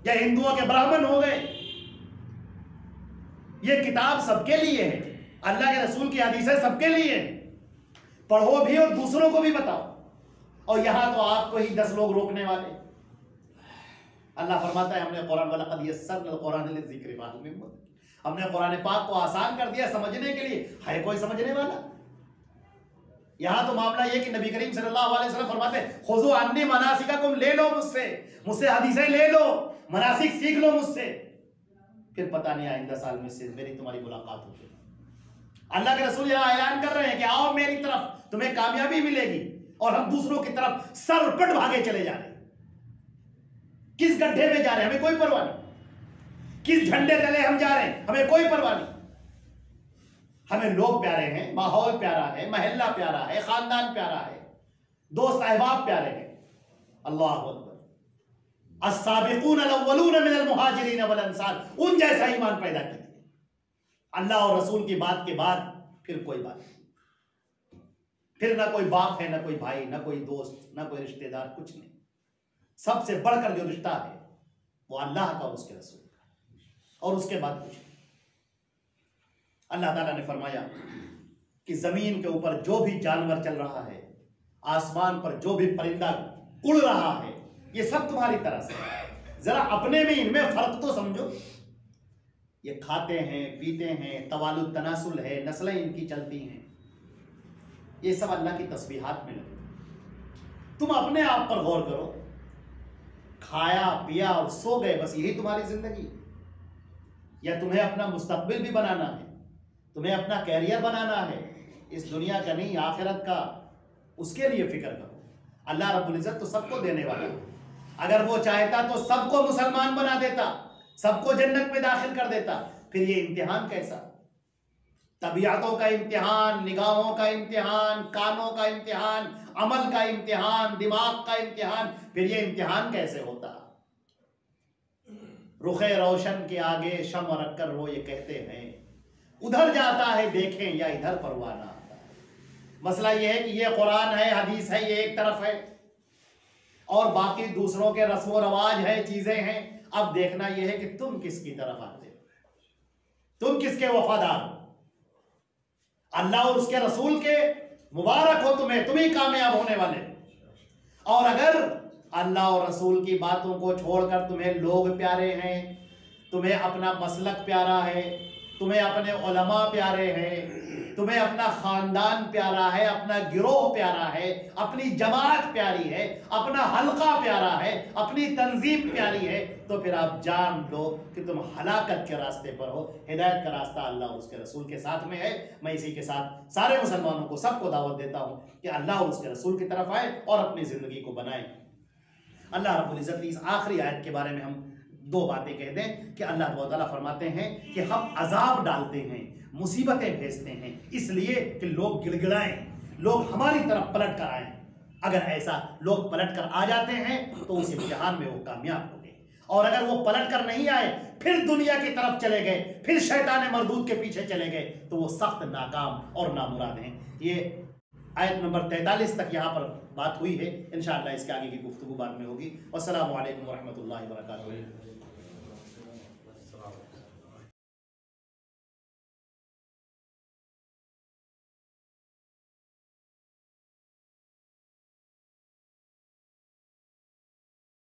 या हिंदुओं के ब्राह्मण हो गए। ये किताब सबके लिए है, अल्लाह के रसूल की हदीसें सबके लिए है। पढ़ो भी और दूसरों को भी बताओ। और यहां तो आपको ही 10 लोग रोकने वाले। अल्लाह फरमाता है हमने कुरान वाला कद यस्सरनल कुरान लिज़िक्रि फ़हल मिन मुद्दकिर, हमने कुरान पाक को आसान कर दिया समझने के लिए, है कोई समझने वाला? यहां तो मामला यह कि नबी करीम सल्लल्लाहु अलैहि वसल्लम फरमाते हैं खुज़ू अन्नी मनासिकाकुम, ले लो मुझसे हदीसें ले लो, मनासिक सीख लो मुझसे, फिर पता नहीं आइंदा साल में से मेरी तुम्हारी मुलाकात होगी। अल्लाह के रसूल यहां ऐलान कर रहे हैं कि आओ मेरी तरफ, तुम्हें कामयाबी मिलेगी। और हम दूसरों की तरफ सरपट भागे चले जा रहे हैं। किस गड्ढे में जा रहे हैं हमें कोई परवाह नहीं, किस झंडे तले हम जा रहे हैं हमें कोई परवाह नहीं। हमें लोग प्यारे हैं, माहौल प्यारा है, महल्ला प्यारा है, खानदान प्यारा है, दोस्त अहबाब प्यारे हैं। अल्लाह अकबर। अस्साबिकून अल-अव्वलून मिनल मुहाजिरीन वल अंसार, उन जैसा ईमान पैदा कीजिए। अल्लाह और रसूल की बात के बाद फिर कोई बात नहीं, फिर ना कोई बाप है, ना कोई भाई, ना कोई दोस्त, ना कोई रिश्तेदार, कुछ नहीं। सबसे बढ़कर जो रिश्ता है वो अल्लाह का और उसके रसूल का, और उसके बाद कुछ नहीं। अल्लाह ताला ने फरमाया कि जमीन के ऊपर जो भी जानवर चल रहा है, आसमान पर जो भी परिंदा उड़ रहा है, ये सब तुम्हारी तरह से है। जरा अपने में इनमें फर्क तो समझो। ये खाते हैं, पीते हैं, तवालुद तनासुल है, नस्लें इनकी चलती हैं, ये सब अल्लाह की तस्बीहात में लगे। तुम अपने आप पर गौर करो। खाया पिया और सो गए, बस यही तुम्हारी जिंदगी? या तुम्हें अपना मुस्तकबिल भी बनाना है, तुम्हें अपना कैरियर बनाना है, इस दुनिया का नहीं आखिरत का, उसके लिए फिक्र करो। अल्लाह रब्बुल इज्जत तो सबको देने वाला है। अगर वो चाहता तो सबको मुसलमान बना देता, सबको जन्नत में दाखिल कर देता। फिर ये इम्तिहान कैसा? तबीयतों का इम्तिहान, निगाहों का इम्तिहान, कानों का इम्तिहान, अमल का इम्तिहान, दिमाग का इम्तिहान, फिर ये इम्तिहान कैसे होता? रुखे रोशन के आगे शम्अ रखकर वो ये कहते हैं उधर जाता है देखें या इधर परवाना आता है। मसला ये है कि ये कुरान है, हदीस है, ये एक तरफ है, और बाकी दूसरों के रस्म रवाज है, चीजें हैं। अब देखना यह है कि तुम किसकी तरफ आते हो, तुम किसके वफादार हो। अल्लाह और उसके रसूल के मुबारक हो तुम्हें, तुम ही कामयाब होने वाले। और अगर अल्लाह और रसूल की बातों को छोड़कर तुम्हें लोग प्यारे हैं, तुम्हें अपना मसलक प्यारा है, तुम्हें अपने उलमा प्यारे हैं, तुम्हें अपना खानदान प्यारा है, अपना गिरोह प्यारा है, अपनी जमात प्यारी है, अपना हल्का प्यारा है, अपनी तंजीम प्यारी है, तो फिर आप जान लो कि तुम हलाकत के रास्ते पर हो। हिदायत का रास्ता अल्लाह और उसके रसूल के साथ में है। मैं इसी के साथ सारे मुसलमानों को, सबको दावत देता हूँ कि अल्लाह और उसके रसूल की तरफ आए और अपनी ज़िंदगी को बनाएं। अल्लाह रब्बुल इज़्ज़त इस आखिरी आयत के बारे में हम दो बातें कह दें कि अल्लाह ताला फरमाते हैं कि हम अजाब डालते हैं, मुसीबतें भेजते हैं, इसलिए कि लोग गिड़गिड़ाएं, लोग हमारी तरफ पलट कर आएं। अगर ऐसा लोग पलट कर आ जाते हैं तो उस इम्तिहान में वो कामयाब होंगे, और अगर वो पलट कर नहीं आए, फिर दुनिया की तरफ चले गए, फिर शैतान मरदूद के पीछे चले गए, तो वो सख्त नाकाम और नामुराद हैं। ये आयत नंबर 43 तक यहाँ पर बात हुई है। इंशाअल्लाह इसके आगे की गुफ्तगू बाद में होगी। अस्सलामु अलैकुम वरहमतुल्लाहि वबरकातुहू।